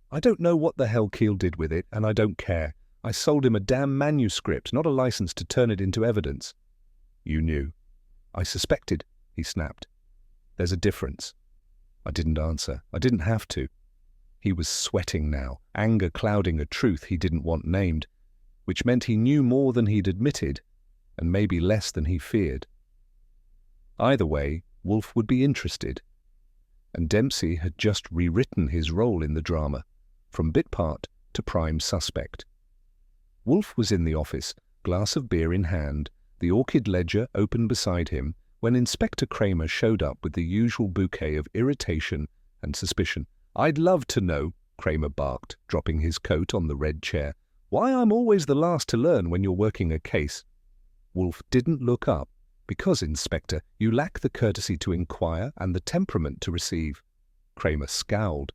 "I don't know what the hell Keel did with it, and I don't care. I sold him a damn manuscript, not a license to turn it into evidence." "You knew." "I suspected," he snapped. "There's a difference." I didn't answer. I didn't have to. He was sweating now, anger clouding a truth he didn't want named, which meant he knew more than he'd admitted, and maybe less than he feared. Either way, Wolfe would be interested. And Dempsey had just rewritten his role in the drama, from bit part to prime suspect. Wolfe was in the office, glass of beer in hand, the orchid ledger open beside him, when Inspector Kramer showed up with the usual bouquet of irritation and suspicion. "I'd love to know," Kramer barked, dropping his coat on the red chair, "why I'm always the last to learn when you're working a case." Wolfe didn't look up. "Because, Inspector, you lack the courtesy to inquire and the temperament to receive." Kramer scowled.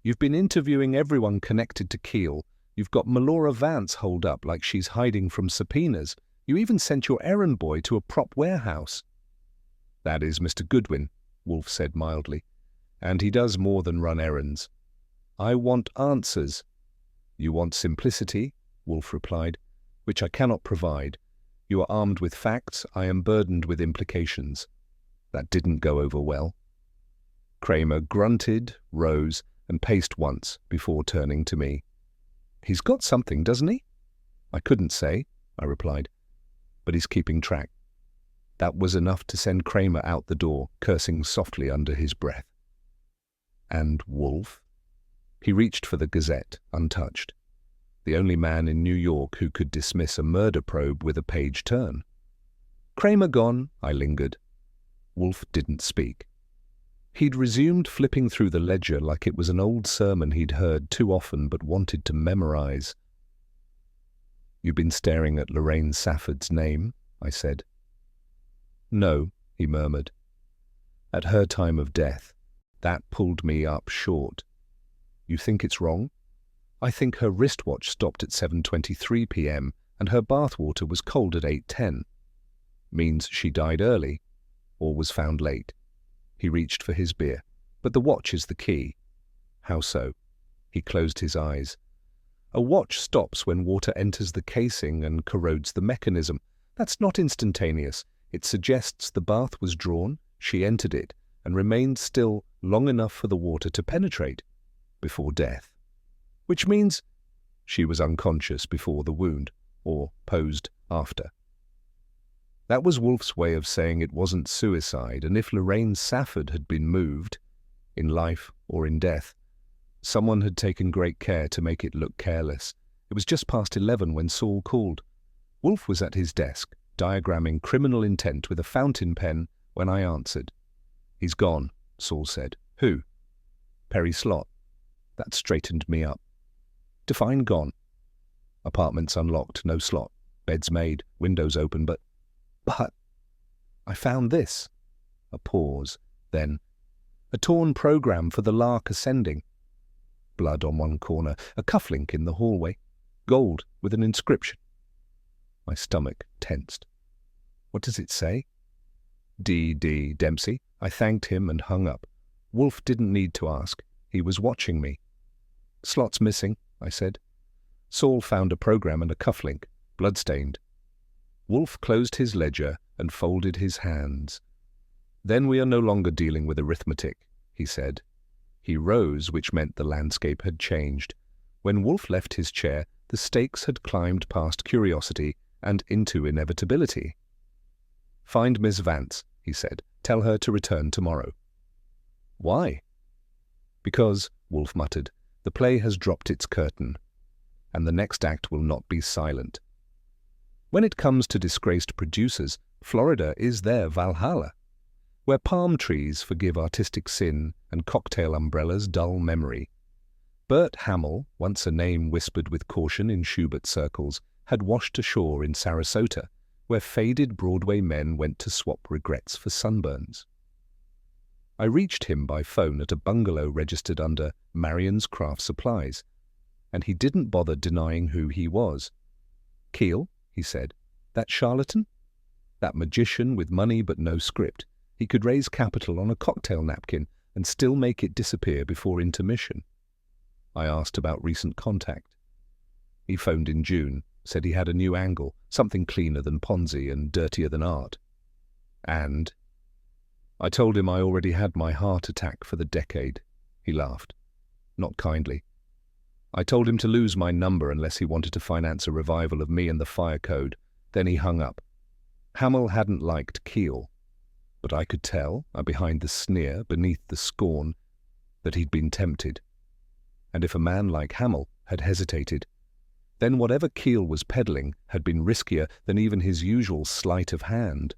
"You've been interviewing everyone connected to Keel. You've got Melora Vance holed up like she's hiding from subpoenas. You even sent your errand boy to a prop warehouse." "That is Mr. Goodwin," Wolfe said mildly. "And he does more than run errands." "I want answers." "You want simplicity," Wolfe replied, "which I cannot provide. You are armed with facts, I am burdened with implications." That didn't go over well. Kramer grunted, rose, and paced once before turning to me. "He's got something, doesn't he?" "I couldn't say," I replied, "but he's keeping track." That was enough to send Kramer out the door, cursing softly under his breath. And Wolfe? He reached for the Gazette, untouched. The only man in New York who could dismiss a murder probe with a page turn. Kramer gone, I lingered. Wolfe didn't speak. He'd resumed flipping through the ledger like it was an old sermon he'd heard too often but wanted to memorize. "You've been staring at Lorraine Safford's name," I said. "No," he murmured. "At her time of death, that pulled me up short. You think it's wrong? I think her wristwatch stopped at 7:23 p.m. and her bathwater was cold at 8:10. means she died early or was found late. He reached for his beer. But the watch is the key. How so? He closed his eyes. A watch stops when water enters the casing and corrodes the mechanism. That's not instantaneous. It suggests the bath was drawn, she entered it, and remained still long enough for the water to penetrate before death. Which means she was unconscious before the wound, or posed after. That was Wolfe's way of saying it wasn't suicide, and if Lorraine Safford had been moved, in life or in death, someone had taken great care to make it look careless. It was just past 11 when Saul called. Wolfe was at his desk, diagramming criminal intent with a fountain pen when I answered. "He's gone," Saul said. "Who?" "Perry Slott." That straightened me up. "Define gone." "Apartments unlocked, no slot. Beds made, windows open, but I found this." A pause, then, "A torn program for the Lark Ascending." Blood on one corner, a cufflink in the hallway, gold with an inscription. My stomach tensed. "What does it say?" D. Dempsey." I thanked him and hung up. Wolfe didn't need to ask. He was watching me. "Slott's missing," I said. Saul found a program and a cufflink, bloodstained. Wolfe closed his ledger and folded his hands. "Then we are no longer dealing with arithmetic," he said. He rose, which meant the landscape had changed. When Wolfe left his chair, the stakes had climbed past curiosity and into inevitability. "Find Miss Vance," he said. "Tell her to return tomorrow." "Why?" "Because," Wolfe muttered, "the play has dropped its curtain, and the next act will not be silent. When it comes to disgraced producers, Florida is their Valhalla, where palm trees forgive artistic sin and cocktail umbrellas dull memory. Bert Hamill, once a name whispered with caution in Schubert circles, had washed ashore in Sarasota, where faded Broadway men went to swap regrets for sunburns. I reached him by phone at a bungalow registered under Marion's Craft Supplies, and he didn't bother denying who he was. "Keel," he said, "that charlatan? That magician with money but no script. He could raise capital on a cocktail napkin and still make it disappear before intermission." I asked about recent contact. He phoned in June, said he had a new angle, something cleaner than Ponzi and dirtier than art. And I told him I already had my heart attack for the decade. He laughed. Not kindly. I told him to lose my number unless he wanted to finance a revival of me and the Fire Code. Then he hung up. Hamill hadn't liked Keel, but I could tell, behind the sneer, beneath the scorn, that he'd been tempted. And if a man like Hamill had hesitated, then whatever Keel was peddling had been riskier than even his usual sleight of hand.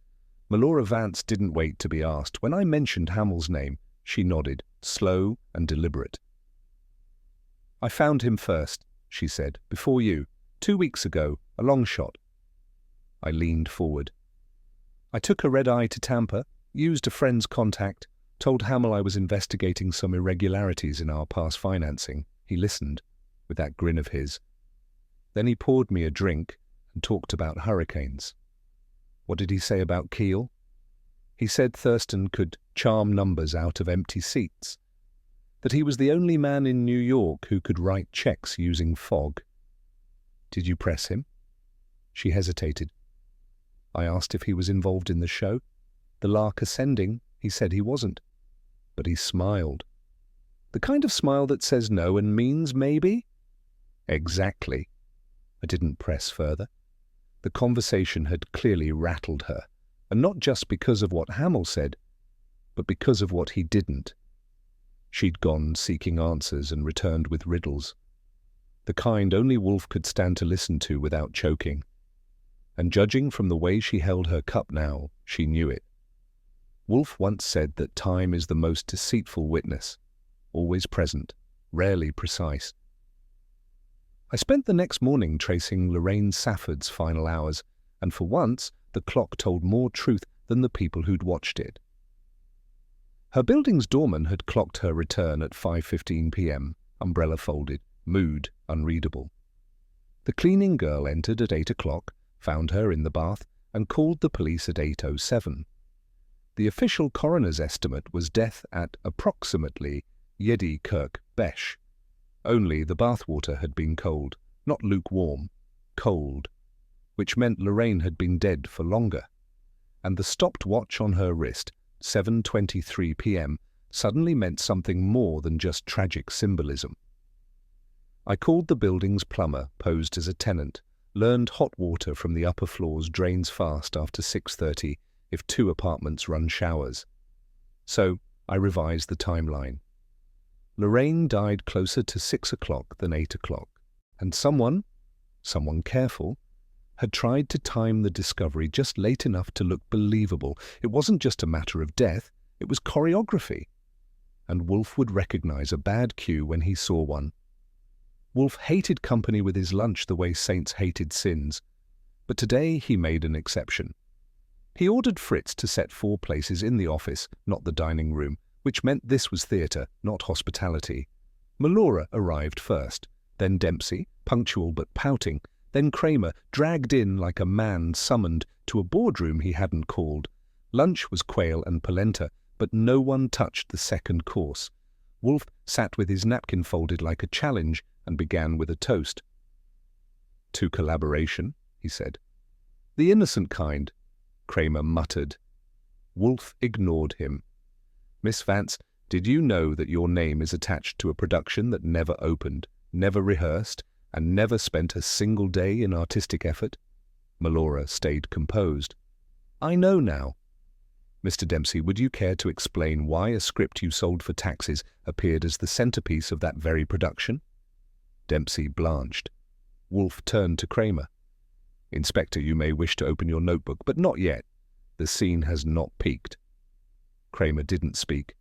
Melora Vance didn't wait to be asked. When I mentioned Hamill's name, she nodded, slow and deliberate. "I found him first," she said, "before you. 2 weeks ago, a long shot." I leaned forward. "I took a red-eye to Tampa, used a friend's contact, told Hamill I was investigating some irregularities in our past financing." He listened, with that grin of his. Then he poured me a drink and talked about hurricanes. What did he say about Keel? He said Thurston could charm numbers out of empty seats, that he was the only man in New York who could write checks using fog. "Did you press him?" She hesitated. I asked if he was involved in the show. The Lark Ascending, he said he wasn't. But he smiled. The kind of smile that says no and means maybe? Exactly. I didn't press further. The conversation had clearly rattled her, and not just because of what Hamill said, but because of what he didn't. She'd gone seeking answers and returned with riddles, the kind only Wolfe could stand to listen to without choking. And judging from the way she held her cup now, she knew it. Wolfe once said that time is the most deceitful witness, always present, rarely precise. I spent the next morning tracing Lorraine Safford's final hours, and for once the clock told more truth than the people who'd watched it. Her building's doorman had clocked her return at 5:15 p.m., umbrella folded, mood unreadable. The cleaning girl entered at 8 o'clock, found her in the bath, and called the police at 8:07. The official coroner's estimate was death at approximately Yedi Kirk Besh. Only the bathwater had been cold, not lukewarm, cold, which meant Lorraine had been dead for longer. And the stopped watch on her wrist, 7:23 p.m., suddenly meant something more than just tragic symbolism. I called the building's plumber, posed as a tenant, learned hot water from the upper floors drains fast after 6:30 if 2 apartments run showers. So I revised the timeline. Lorraine died closer to 6 o'clock than 8 o'clock, and someone careful, had tried to time the discovery just late enough to look believable. It wasn't just a matter of death, it was choreography. And Wolfe would recognize a bad cue when he saw one. Wolfe hated company with his lunch the way saints hated sins, but today he made an exception. He ordered Fritz to set 4 places in the office, not the dining room, which meant this was theatre, not hospitality. Melora arrived first, then Dempsey, punctual but pouting, then Kramer, dragged in like a man summoned to a boardroom he hadn't called. Lunch was quail and polenta, but no one touched the second course. Wolfe sat with his napkin folded like a challenge and began with a toast. "To collaboration," he said. "The innocent kind," Kramer muttered. Wolfe ignored him. "Miss Vance, did you know that your name is attached to a production that never opened, never rehearsed, and never spent a single day in artistic effort?" Melora stayed composed. "I know now." "Mr. Dempsey, would you care to explain why a script you sold for taxes appeared as the centerpiece of that very production?" Dempsey blanched. Wolfe turned to Kramer. "Inspector, you may wish to open your notebook, but not yet. The scene has not peaked." Kramer didn't speak,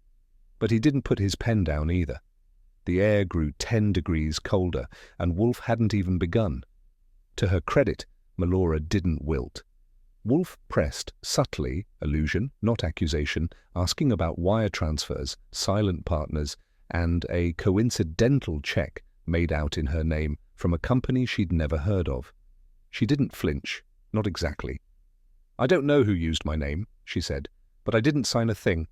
but he didn't put his pen down either. The air grew 10 degrees colder, and Wolfe hadn't even begun. To her credit, Melora didn't wilt. Wolfe pressed subtly, allusion, not accusation, asking about wire transfers, silent partners, and a coincidental check made out in her name from a company she'd never heard of. She didn't flinch, not exactly. "I don't know who used my name," she said, "but I didn't sign a thing."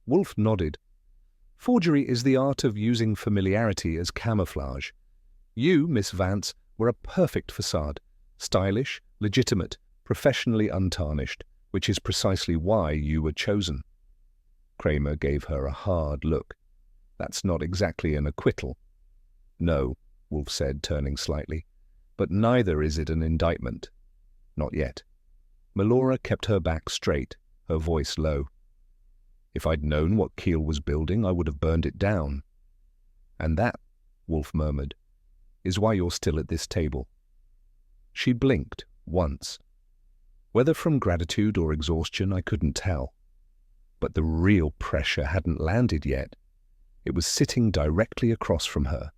Wolfe nodded. "Forgery is the art of using familiarity as camouflage. You, Miss Vance, were a perfect facade, stylish, legitimate, professionally untarnished, which is precisely why you were chosen." Kramer gave her a hard look. "That's not exactly an acquittal." "No," Wolfe said, turning slightly, "but neither is it an indictment. Not yet." Melora kept her back straight, her voice low. "If I'd known what Keel was building, I would have burned it down." "And that," Wolfe murmured, "is why you're still at this table." She blinked once. Whether from gratitude or exhaustion, I couldn't tell. But the real pressure hadn't landed yet. It was sitting directly across from her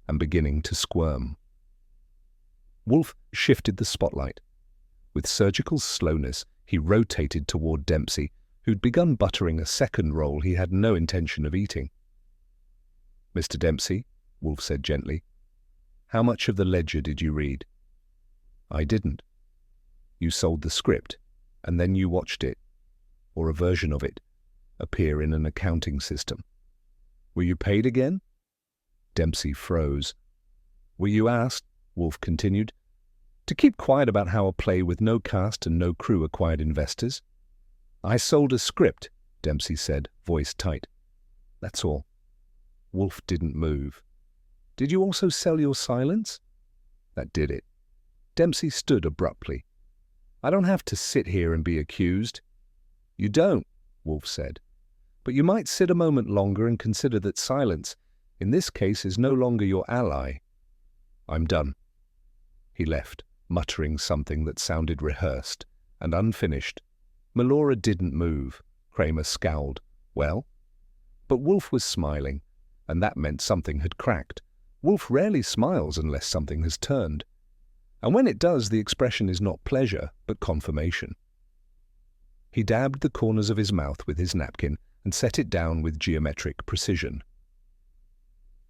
and beginning to squirm. Wolfe shifted the spotlight. With surgical slowness, he rotated toward Dempsey, who'd begun buttering a second roll he had no intention of eating. "Mr. Dempsey," Wolfe said gently, "how much of the ledger did you read?" "I didn't." "You sold the script, and then you watched it, or a version of it, appear in an accounting system. Were you paid again?" Dempsey froze. "Were you asked," Wolfe continued, "to keep quiet about how a play with no cast and no crew acquired investors?" "I sold a script," Dempsey said, voice tight. "That's all." Wolfe didn't move. "Did you also sell your silence?" "That did it." Dempsey stood abruptly. "I don't have to sit here and be accused." "You don't," Wolfe said. "But you might sit a moment longer and consider that silence, in this case, is no longer your ally." "I'm done." He left, muttering something that sounded rehearsed and unfinished. Melora didn't move. Kramer scowled. "Well?" But Wolfe was smiling, and that meant something had cracked. Wolfe rarely smiles unless something has turned. And when it does, the expression is not pleasure, but confirmation. He dabbed the corners of his mouth with his napkin and set it down with geometric precision.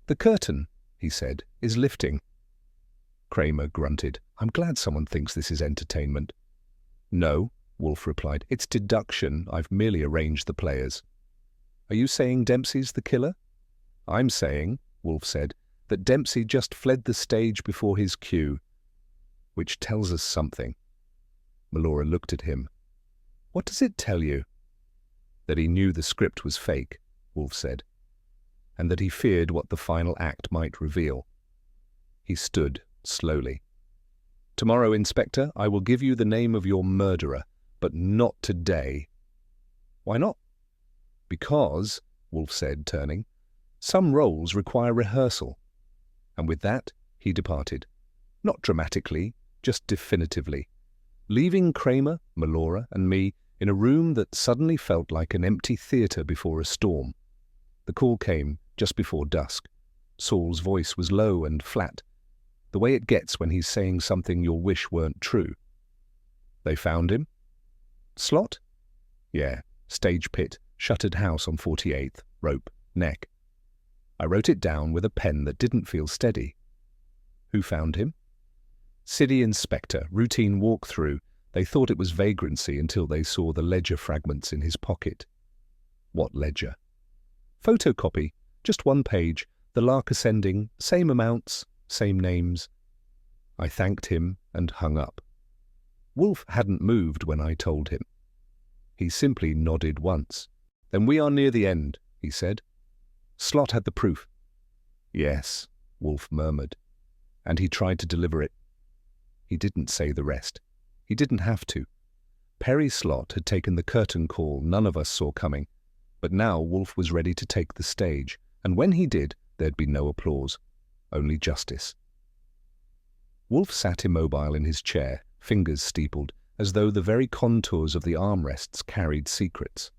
"The curtain," he said, "is lifting." Kramer grunted. "I'm glad someone thinks this is entertainment." No, Wolfe replied. It's deduction. I've merely arranged the players. Are you saying Dempsey's the killer? I'm saying, Wolfe said, that Dempsey just fled the stage before his cue, which tells us something. Melora looked at him. What does it tell you? That he knew the script was fake, Wolfe said, and that he feared what the final act might reveal. He stood slowly. Tomorrow, Inspector, I will give you the name of your murderer, but not today. Why not? Because, Wolfe said, turning, some roles require rehearsal. And with that, he departed. Not dramatically, just definitively, leaving Kramer, Melora, and me in a room that suddenly felt like an empty theatre before a storm. The call came just before dusk. Saul's voice was low and flat, the way it gets when he's saying something you'll wish weren't true. They found him? Slot? Yeah, stage pit, shuttered house on 48th, rope, neck. I wrote it down with a pen that didn't feel steady. Who found him? City inspector, routine walk-through. They thought it was vagrancy until they saw the ledger fragments in his pocket. What ledger? Photocopy, just one page, the lark ascending, same amounts, same names. I thanked him and hung up. Wolfe hadn't moved when I told him. He simply nodded once. Then we are near the end, he said. Slot had the proof. Yes, Wolfe murmured, and he tried to deliver it. He didn't say the rest. He didn't have to. Perry Slot had taken the curtain call none of us saw coming, but now Wolfe was ready to take the stage, and when he did, there'd be no applause, only justice. Wolfe sat immobile in his chair, fingers steepled, as though the very contours of the armrests carried secrets.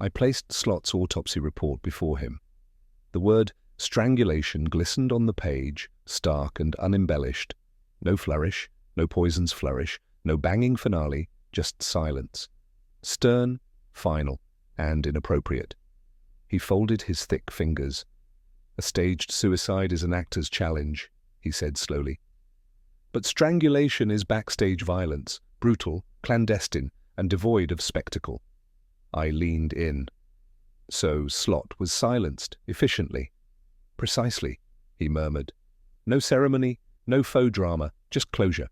I placed Slot's autopsy report before him. The word strangulation glistened on the page, stark and unembellished. No flourish, no poison's flourish, no banging finale, just silence. Stern, final, and inappropriate. He folded his thick fingers. A staged suicide is an actor's challenge, he said slowly. But strangulation is backstage violence, brutal, clandestine, and devoid of spectacle. I leaned in. So Slot was silenced, efficiently. Precisely, he murmured. No ceremony, no faux drama, just closure.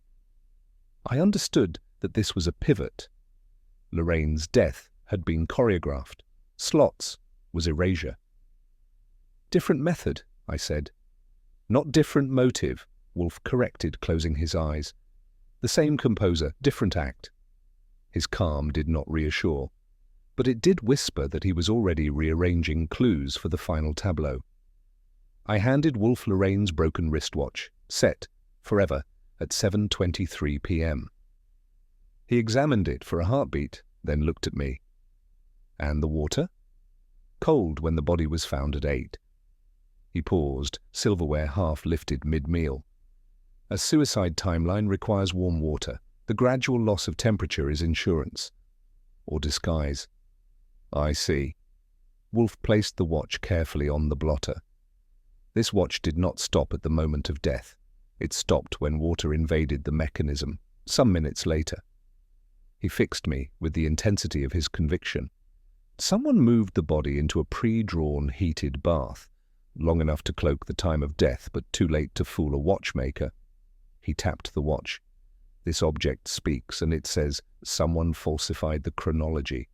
I understood that this was a pivot. Lorraine's death had been choreographed. Slot's was erasure. Different method, I said. Not different motive, Wolfe corrected, closing his eyes. The same composer, different act. His calm did not reassure, but it did whisper that he was already rearranging clues for the final tableau. I handed Wolfe Lorraine's broken wristwatch, set, forever, at 7:23 p.m. He examined it for a heartbeat, then looked at me. And the water? Cold when the body was found at 8. He paused, silverware half lifted mid-meal. A suicide timeline requires warm water. The gradual loss of temperature is insurance. Or disguise. I see. Wolfe placed the watch carefully on the blotter. This watch did not stop at the moment of death. It stopped when water invaded the mechanism, some minutes later. He fixed me with the intensity of his conviction. Someone moved the body into a pre-drawn heated bath, long enough to cloak the time of death, but too late to fool a watchmaker. He tapped the watch. This object speaks, and it says, someone falsified the chronology.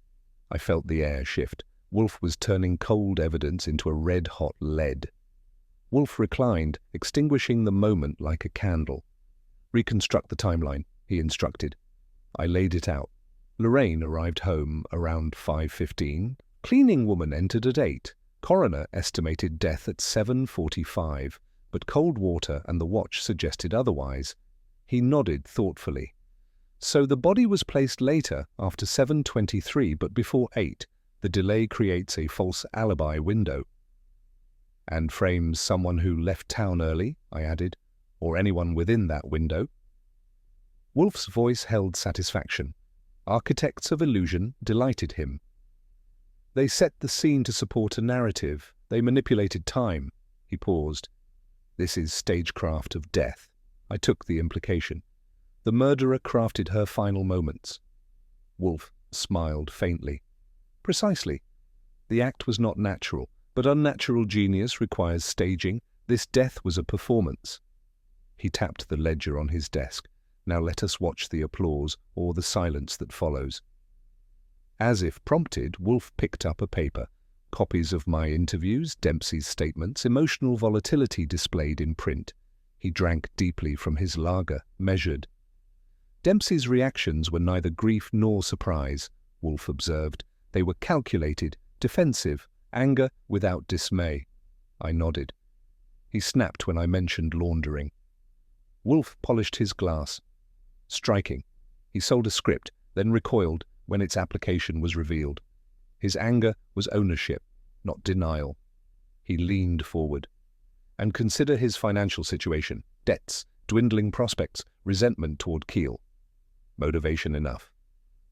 I felt the air shift. Wolfe was turning cold evidence into a red-hot lead. Wolfe reclined, extinguishing the moment like a candle. Reconstruct the timeline, he instructed. I laid it out. Lorraine arrived home around 5:15. Cleaning woman entered at 8. Coroner estimated death at 7:45, but cold water and the watch suggested otherwise. He nodded thoughtfully. So the body was placed later, after 7:23, but before 8. The delay creates a false alibi window. And frames someone who left town early, I added, or anyone within that window. Wolfe's voice held satisfaction. Architects of illusion delighted him. They set the scene to support a narrative. They manipulated time. He paused. This is stagecraft of death. I took the implication. The murderer crafted her final moments. Wolfe smiled faintly. Precisely. The act was not natural, but unnatural genius requires staging. This death was a performance. He tapped the ledger on his desk. Now let us watch the applause or the silence that follows. As if prompted, Wolfe picked up a paper. Copies of my interviews, Dempsey's statements, emotional volatility displayed in print. He drank deeply from his lager, measured. Dempsey's reactions were neither grief nor surprise, Wolfe observed. They were calculated, defensive, anger without dismay. I nodded. He snapped when I mentioned laundering. Wolfe polished his glass. Striking. He sold a script, then recoiled when its application was revealed. His anger was ownership, not denial. He leaned forward. And consider his financial situation, debts, dwindling prospects, resentment toward Keel. Motivation enough.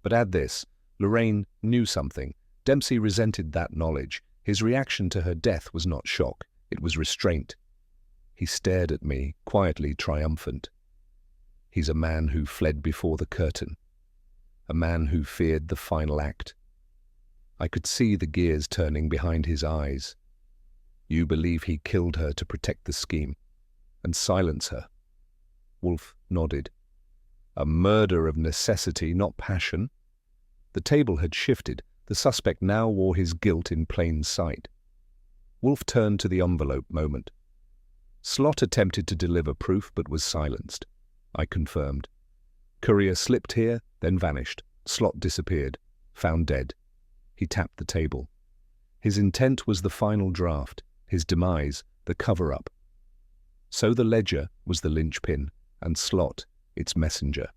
But add this, Lorraine knew something. Dempsey resented that knowledge. His reaction to her death was not shock, it was restraint. He stared at me, quietly triumphant. He's a man who fled before the curtain. A man who feared the final act. I could see the gears turning behind his eyes. You believe he killed her to protect the scheme and silence her? Wolfe nodded. A murder of necessity, not passion. The table had shifted. The suspect now wore his guilt in plain sight. Wolfe turned to the envelope moment. Slot attempted to deliver proof but was silenced. I confirmed. Courier slipped here, then vanished. Slot disappeared. Found dead. He tapped the table. His intent was the final draft. His demise, the cover-up. So the ledger was the linchpin, and Slot, its messenger.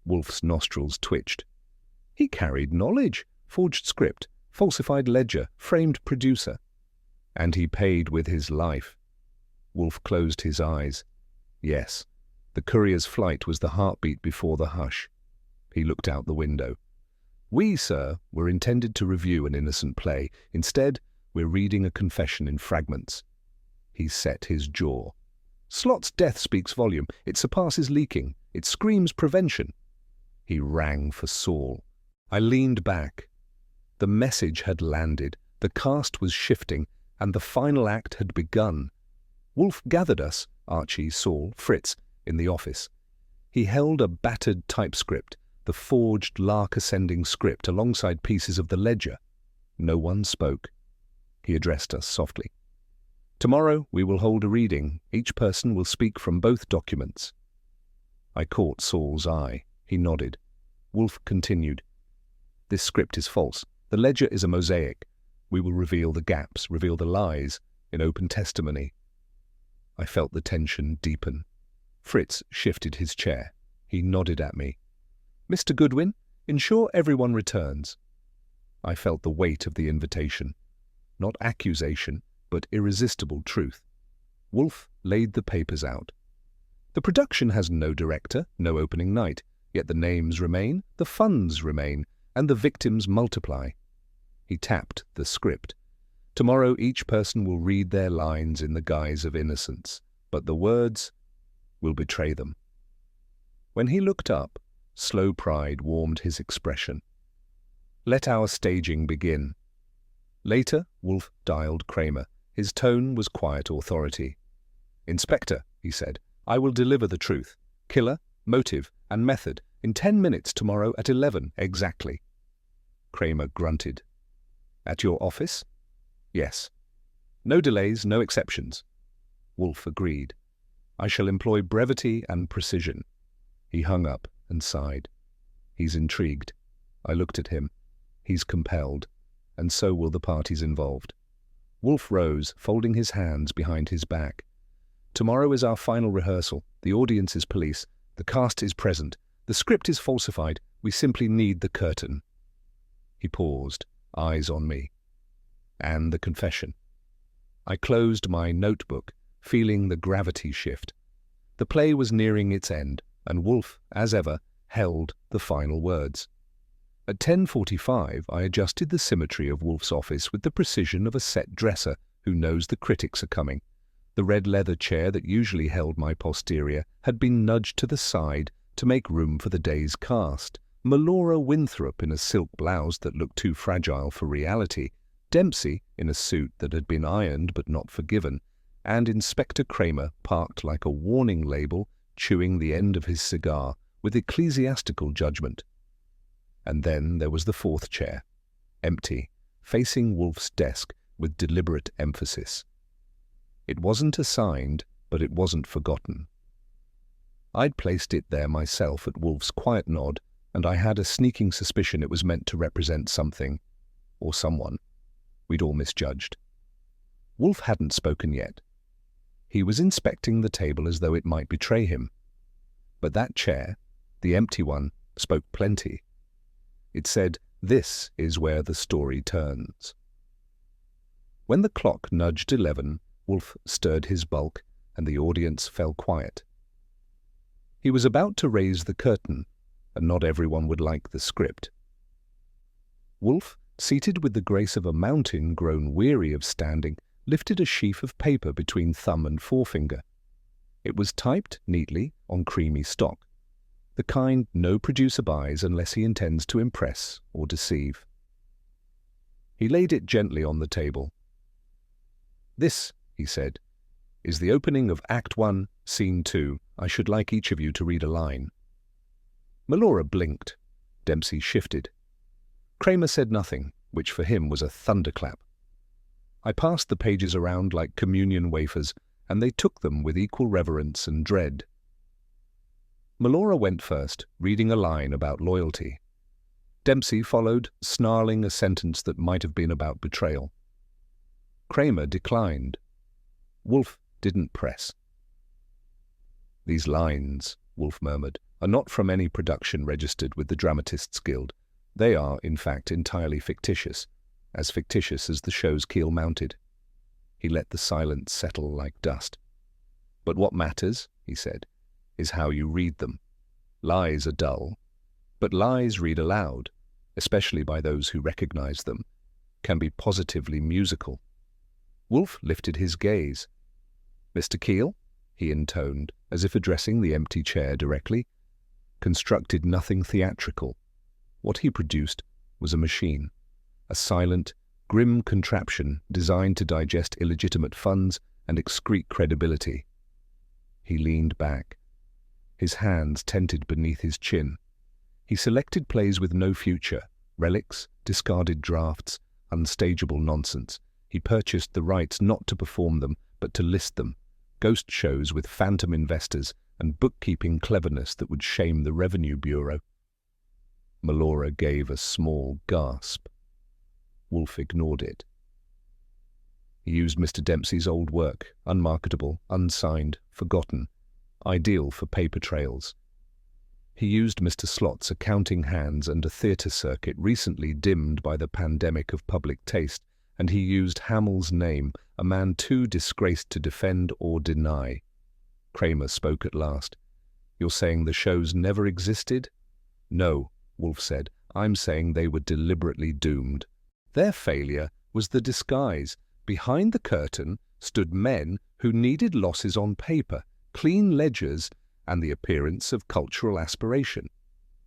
Wolfe's nostrils twitched. He carried knowledge. Forged script, falsified ledger, framed producer. And he paid with his life. Wolfe closed his eyes. Yes, the courier's flight was the heartbeat before the hush. He looked out the window. We, sir, were intended to review an innocent play. Instead, we're reading a confession in fragments. He set his jaw. Slot's death speaks volume. It surpasses leaking. It screams prevention. He rang for Saul. I leaned back. The message had landed, the cast was shifting, and the final act had begun. Wolfe gathered us, Archie, Saul, Fritz, in the office. He held a battered typescript, the forged lark-ascending script alongside pieces of the ledger. No one spoke. He addressed us softly. Tomorrow we will hold a reading. Each person will speak from both documents. I caught Saul's eye. He nodded. Wolfe continued. This script is false. The ledger is a mosaic. We will reveal the gaps, reveal the lies, in open testimony. I felt the tension deepen. Fritz shifted his chair. He nodded at me. Mr. Goodwin, ensure everyone returns. I felt the weight of the invitation. Not accusation, but irresistible truth. Wolfe laid the papers out. The production has no director, no opening night, yet the names remain, the funds remain, and the victims multiply. He tapped the script. Tomorrow each person will read their lines in the guise of innocence, but the words will betray them. When he looked up, slow pride warmed his expression. Let our staging begin. Later, Wolfe dialed Kramer. His tone was quiet authority. Inspector, he said, I will deliver the truth. Killer, motive, and method in 10 minutes tomorrow at 11 exactly. Kramer grunted. At your office? Yes. No delays, no exceptions. Wolfe agreed. I shall employ brevity and precision. He hung up and sighed. He's intrigued. I looked at him. He's compelled, and so will the parties involved. Wolfe rose, folding his hands behind his back. Tomorrow is our final rehearsal. The audience is police. The cast is present. The script is falsified. We simply need the curtain. He paused, eyes on me. And the confession. I closed my notebook, feeling the gravity shift. The play was nearing its end, and Wolfe, as ever, held the final words. At 10:45, I adjusted the symmetry of Wolfe's office with the precision of a set dresser who knows the critics are coming. The red leather chair that usually held my posterior had been nudged to the side to make room for the day's cast. Melora Winthrop in a silk blouse that looked too fragile for reality, Dempsey in a suit that had been ironed but not forgiven, and Inspector Kramer parked like a warning label, chewing the end of his cigar with ecclesiastical judgment. And then there was the fourth chair, empty, facing Wolfe's desk with deliberate emphasis. It wasn't assigned, but it wasn't forgotten. I'd placed it there myself at Wolfe's quiet nod, and I had a sneaking suspicion it was meant to represent something, or someone, we'd all misjudged. Wolfe hadn't spoken yet. He was inspecting the table as though it might betray him. But that chair, the empty one, spoke plenty. It said, "This is where the story turns." When the clock nudged 11, Wolfe stirred his bulk, and the audience fell quiet. He was about to raise the curtain, and not everyone would like the script. Wolfe, seated with the grace of a mountain grown weary of standing, lifted a sheaf of paper between thumb and forefinger. It was typed neatly on creamy stock, the kind no producer buys unless he intends to impress or deceive. He laid it gently on the table. "This," he said, "is the opening of Act 1, Scene 2. I should like each of you to read a line." Melora blinked. Dempsey shifted. Kramer said nothing, which for him was a thunderclap. I passed the pages around like communion wafers, and they took them with equal reverence and dread. Melora went first, reading a line about loyalty. Dempsey followed, snarling a sentence that might have been about betrayal. Kramer declined. Wolfe didn't press. "These lines," Wolfe murmured, "are not from any production registered with the Dramatists' Guild. They are, in fact, entirely fictitious as the show's keel mounted." He let the silence settle like dust. "But what matters," he said, "is how you read them. Lies are dull, but lies read aloud, especially by those who recognize them, can be positively musical." Wolfe lifted his gaze. "Mr. Keel," he intoned, as if addressing the empty chair directly, constructed nothing theatrical. What he produced was a machine, a silent, grim contraption designed to digest illegitimate funds and excrete credibility. He leaned back. His hands tented beneath his chin. He selected plays with no future, relics, discarded drafts, unstageable nonsense. He purchased the rights not to perform them, but to list them, ghost shows with phantom investors and bookkeeping cleverness that would shame the Revenue Bureau. Melora gave a small gasp. Wolfe ignored it. He used Mr. Dempsey's old work, unmarketable, unsigned, forgotten, ideal for paper trails. He used Mr. Slott's accounting hands and a theatre circuit recently dimmed by the pandemic of public taste, and he used Hamill's name, a man too disgraced to defend or deny. Kramer spoke at last. "You're saying the shows never existed?" "No," Wolfe said. "I'm saying they were deliberately doomed. Their failure was the disguise. Behind the curtain stood men who needed losses on paper, clean ledgers, and the appearance of cultural aspiration."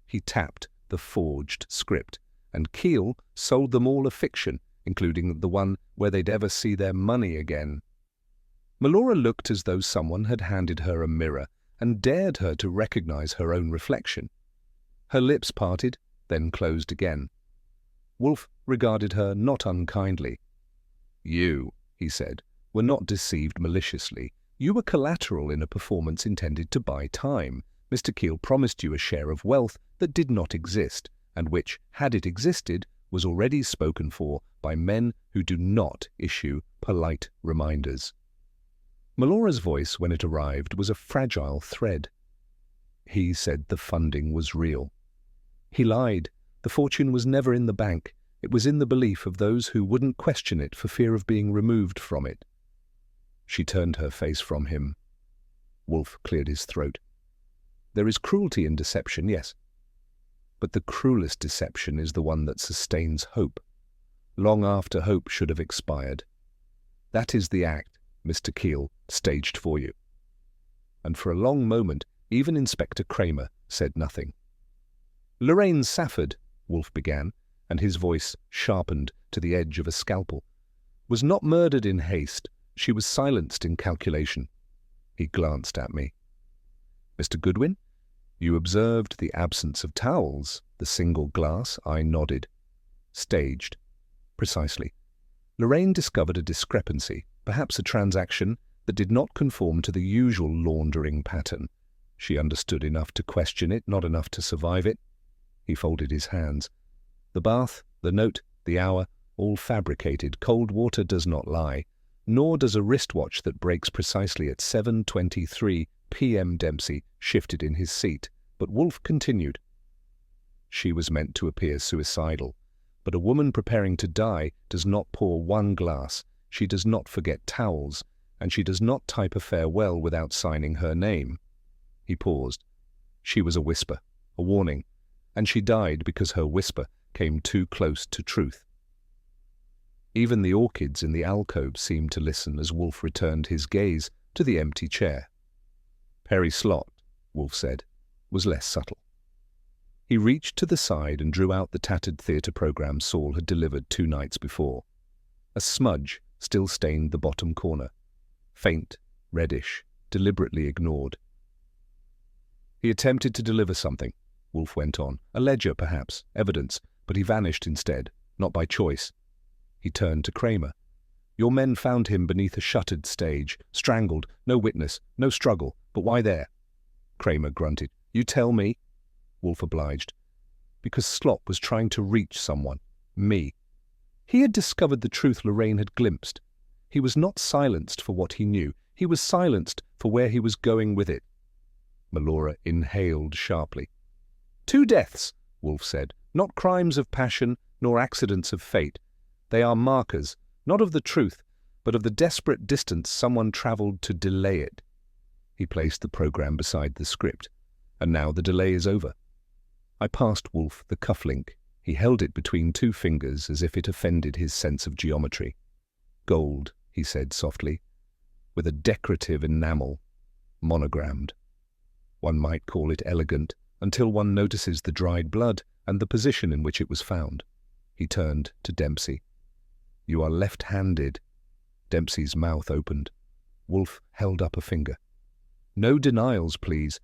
He tapped the forged script, and Keel sold them all a fiction, including the one where they'd ever see their money again. Melora looked as though someone had handed her a mirror and dared her to recognize her own reflection. Her lips parted, then closed again. Wolfe regarded her not unkindly. "You," he said, "were not deceived maliciously. You were collateral in a performance intended to buy time. Mr. Keel promised you a share of wealth that did not exist, and which, had it existed, was already spoken for by men who do not issue polite reminders." Melora's voice, when it arrived, was a fragile thread. "He said the funding was real. He lied. The fortune was never in the bank. It was in the belief of those who wouldn't question it for fear of being removed from it." She turned her face from him. Wolfe cleared his throat. "There is cruelty in deception, yes. But the cruelest deception is the one that sustains hope, long after hope should have expired. That is the act Mr. Keel staged for you." And for a long moment Even Inspector Kramer said nothing. "Lorraine Safford," Wolfe began, and his voice sharpened to the edge of a scalpel, "was not murdered in haste. She was silenced in calculation." He glanced at me. "Mr. Goodwin, you observed the absence of towels, the single glass?" I nodded. "Staged." "Precisely. Lorraine discovered a discrepancy, perhaps a transaction that did not conform to the usual laundering pattern. She understood enough to question it, not enough to survive it." He folded his hands. "The bath, the note, the hour, all fabricated. Cold water does not lie, nor does a wristwatch that breaks precisely at 7:23 p.m. Dempsey shifted in his seat, but Wolfe continued. "She was meant to appear suicidal, but a woman preparing to die does not pour one glass, she does not forget towels, and she does not type a farewell without signing her name." He paused. "She was a whisper, a warning, and she died because her whisper came too close to truth." Even the orchids in the alcove seemed to listen as Wolfe returned his gaze to the empty chair. "Perry Slott," Wolfe said, "was less subtle." He reached to the side and drew out the tattered theatre program Saul had delivered 2 nights before. A smudge still stained the bottom corner, faint, reddish, deliberately ignored. "He attempted to deliver something," Wolfe went on. "A ledger, perhaps, evidence, but he vanished instead, not by choice." He turned to Kramer. "Your men found him beneath a shuttered stage, strangled, no witness, no struggle, but why there?" Kramer grunted. "You tell me." Wolfe obliged. "Because Slott was trying to reach someone. Me. He had discovered the truth Lorraine had glimpsed. He was not silenced for what he knew. He was silenced for where he was going with it." Melora inhaled sharply. "2 deaths," Wolfe said. "Not crimes of passion, nor accidents of fate. They are markers, not of the truth, but of the desperate distance someone traveled to delay it." He placed the program beside the script. "And now the delay is over." I passed Wolfe the cufflink. He held it between 2 fingers as if it offended his sense of geometry. "Gold," he said softly, "with a decorative enamel, monogrammed. One might call it elegant until one notices the dried blood and the position in which it was found." He turned to Dempsey. "You are left-handed." Dempsey's mouth opened. Wolfe held up a finger. "No denials, please.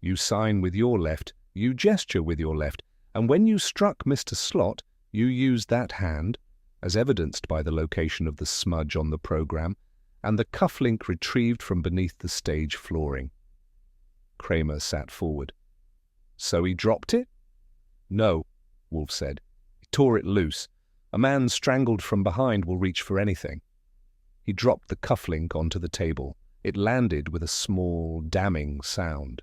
You sign with your left, you gesture with your left, and when you struck Mr. Slott, you used that hand, as evidenced by the location of the smudge on the program, and the cufflink retrieved from beneath the stage flooring." Kramer sat forward. "So he dropped it?" "No," Wolfe said. "He tore it loose. A man strangled from behind will reach for anything." He dropped the cufflink onto the table. It landed with a small, damning sound.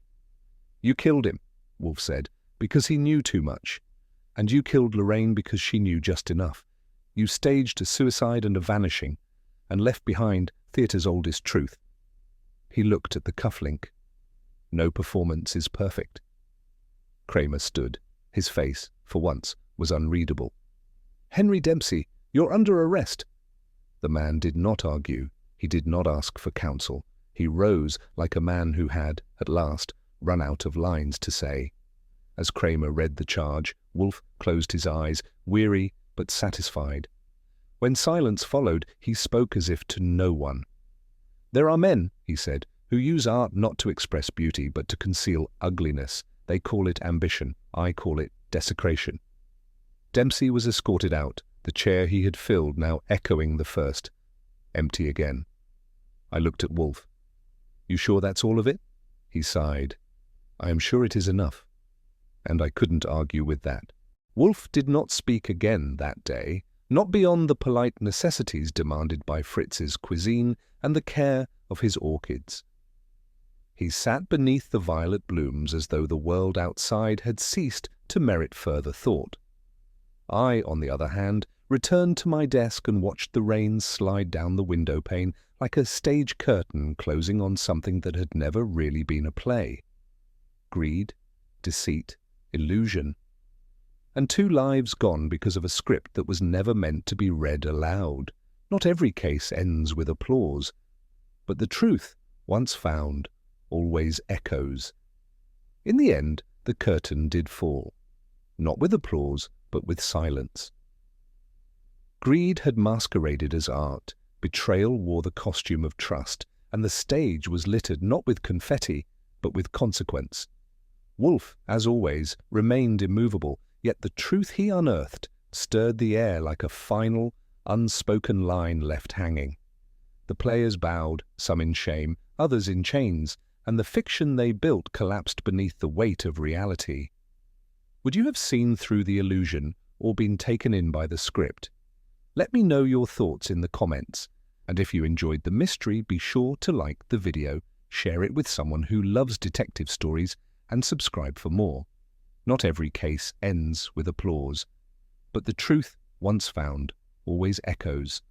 "You killed him," Wolfe said, "because he knew too much. And you killed Lorraine because she knew just enough. You staged a suicide and a vanishing, and left behind theatre's oldest truth." He looked at the cufflink. "No performance is perfect." Kramer stood. His face, for once, was unreadable. "Henry Dempsey, you're under arrest." The man did not argue. He did not ask for counsel. He rose like a man who had, at last, run out of lines to say. As Kramer read the charge, Wolfe closed his eyes, weary but satisfied. When silence followed, he spoke as if to no one. "There are men," he said, "who use art not to express beauty, but to conceal ugliness. They call it ambition. I call it desecration." Dempsey was escorted out, the chair he had filled now echoing the first. Empty again. I looked at Wolfe. "You sure that's all of it?" He sighed. "I am sure it is enough." And I couldn't argue with that. Wolfe did not speak again that day, not beyond the polite necessities demanded by Fritz's cuisine and the care of his orchids. He sat beneath the violet blooms as though the world outside had ceased to merit further thought. I, on the other hand, returned to my desk and watched the rain slide down the window pane like a stage curtain closing on something that had never really been a play. Greed, deceit, illusion. And 2 lives gone because of a script that was never meant to be read aloud. Not every case ends with applause. But the truth, once found, always echoes, In the end, the curtain did fall. Not with applause, but with silence. Greed had masqueraded as art, betrayal wore the costume of trust, and the stage was littered not with confetti, but with consequence. Wolfe, as always, remained immovable, yet the truth he unearthed stirred the air like a final, unspoken line left hanging. The players bowed, some in shame, others in chains, and the fiction they built collapsed beneath the weight of reality. Would you have seen through the illusion or been taken in by the script? Let me know your thoughts in the comments, and if you enjoyed the mystery, be sure to like the video, share it with someone who loves detective stories, and subscribe for more. Not every case ends with applause, but the truth, once found, always echoes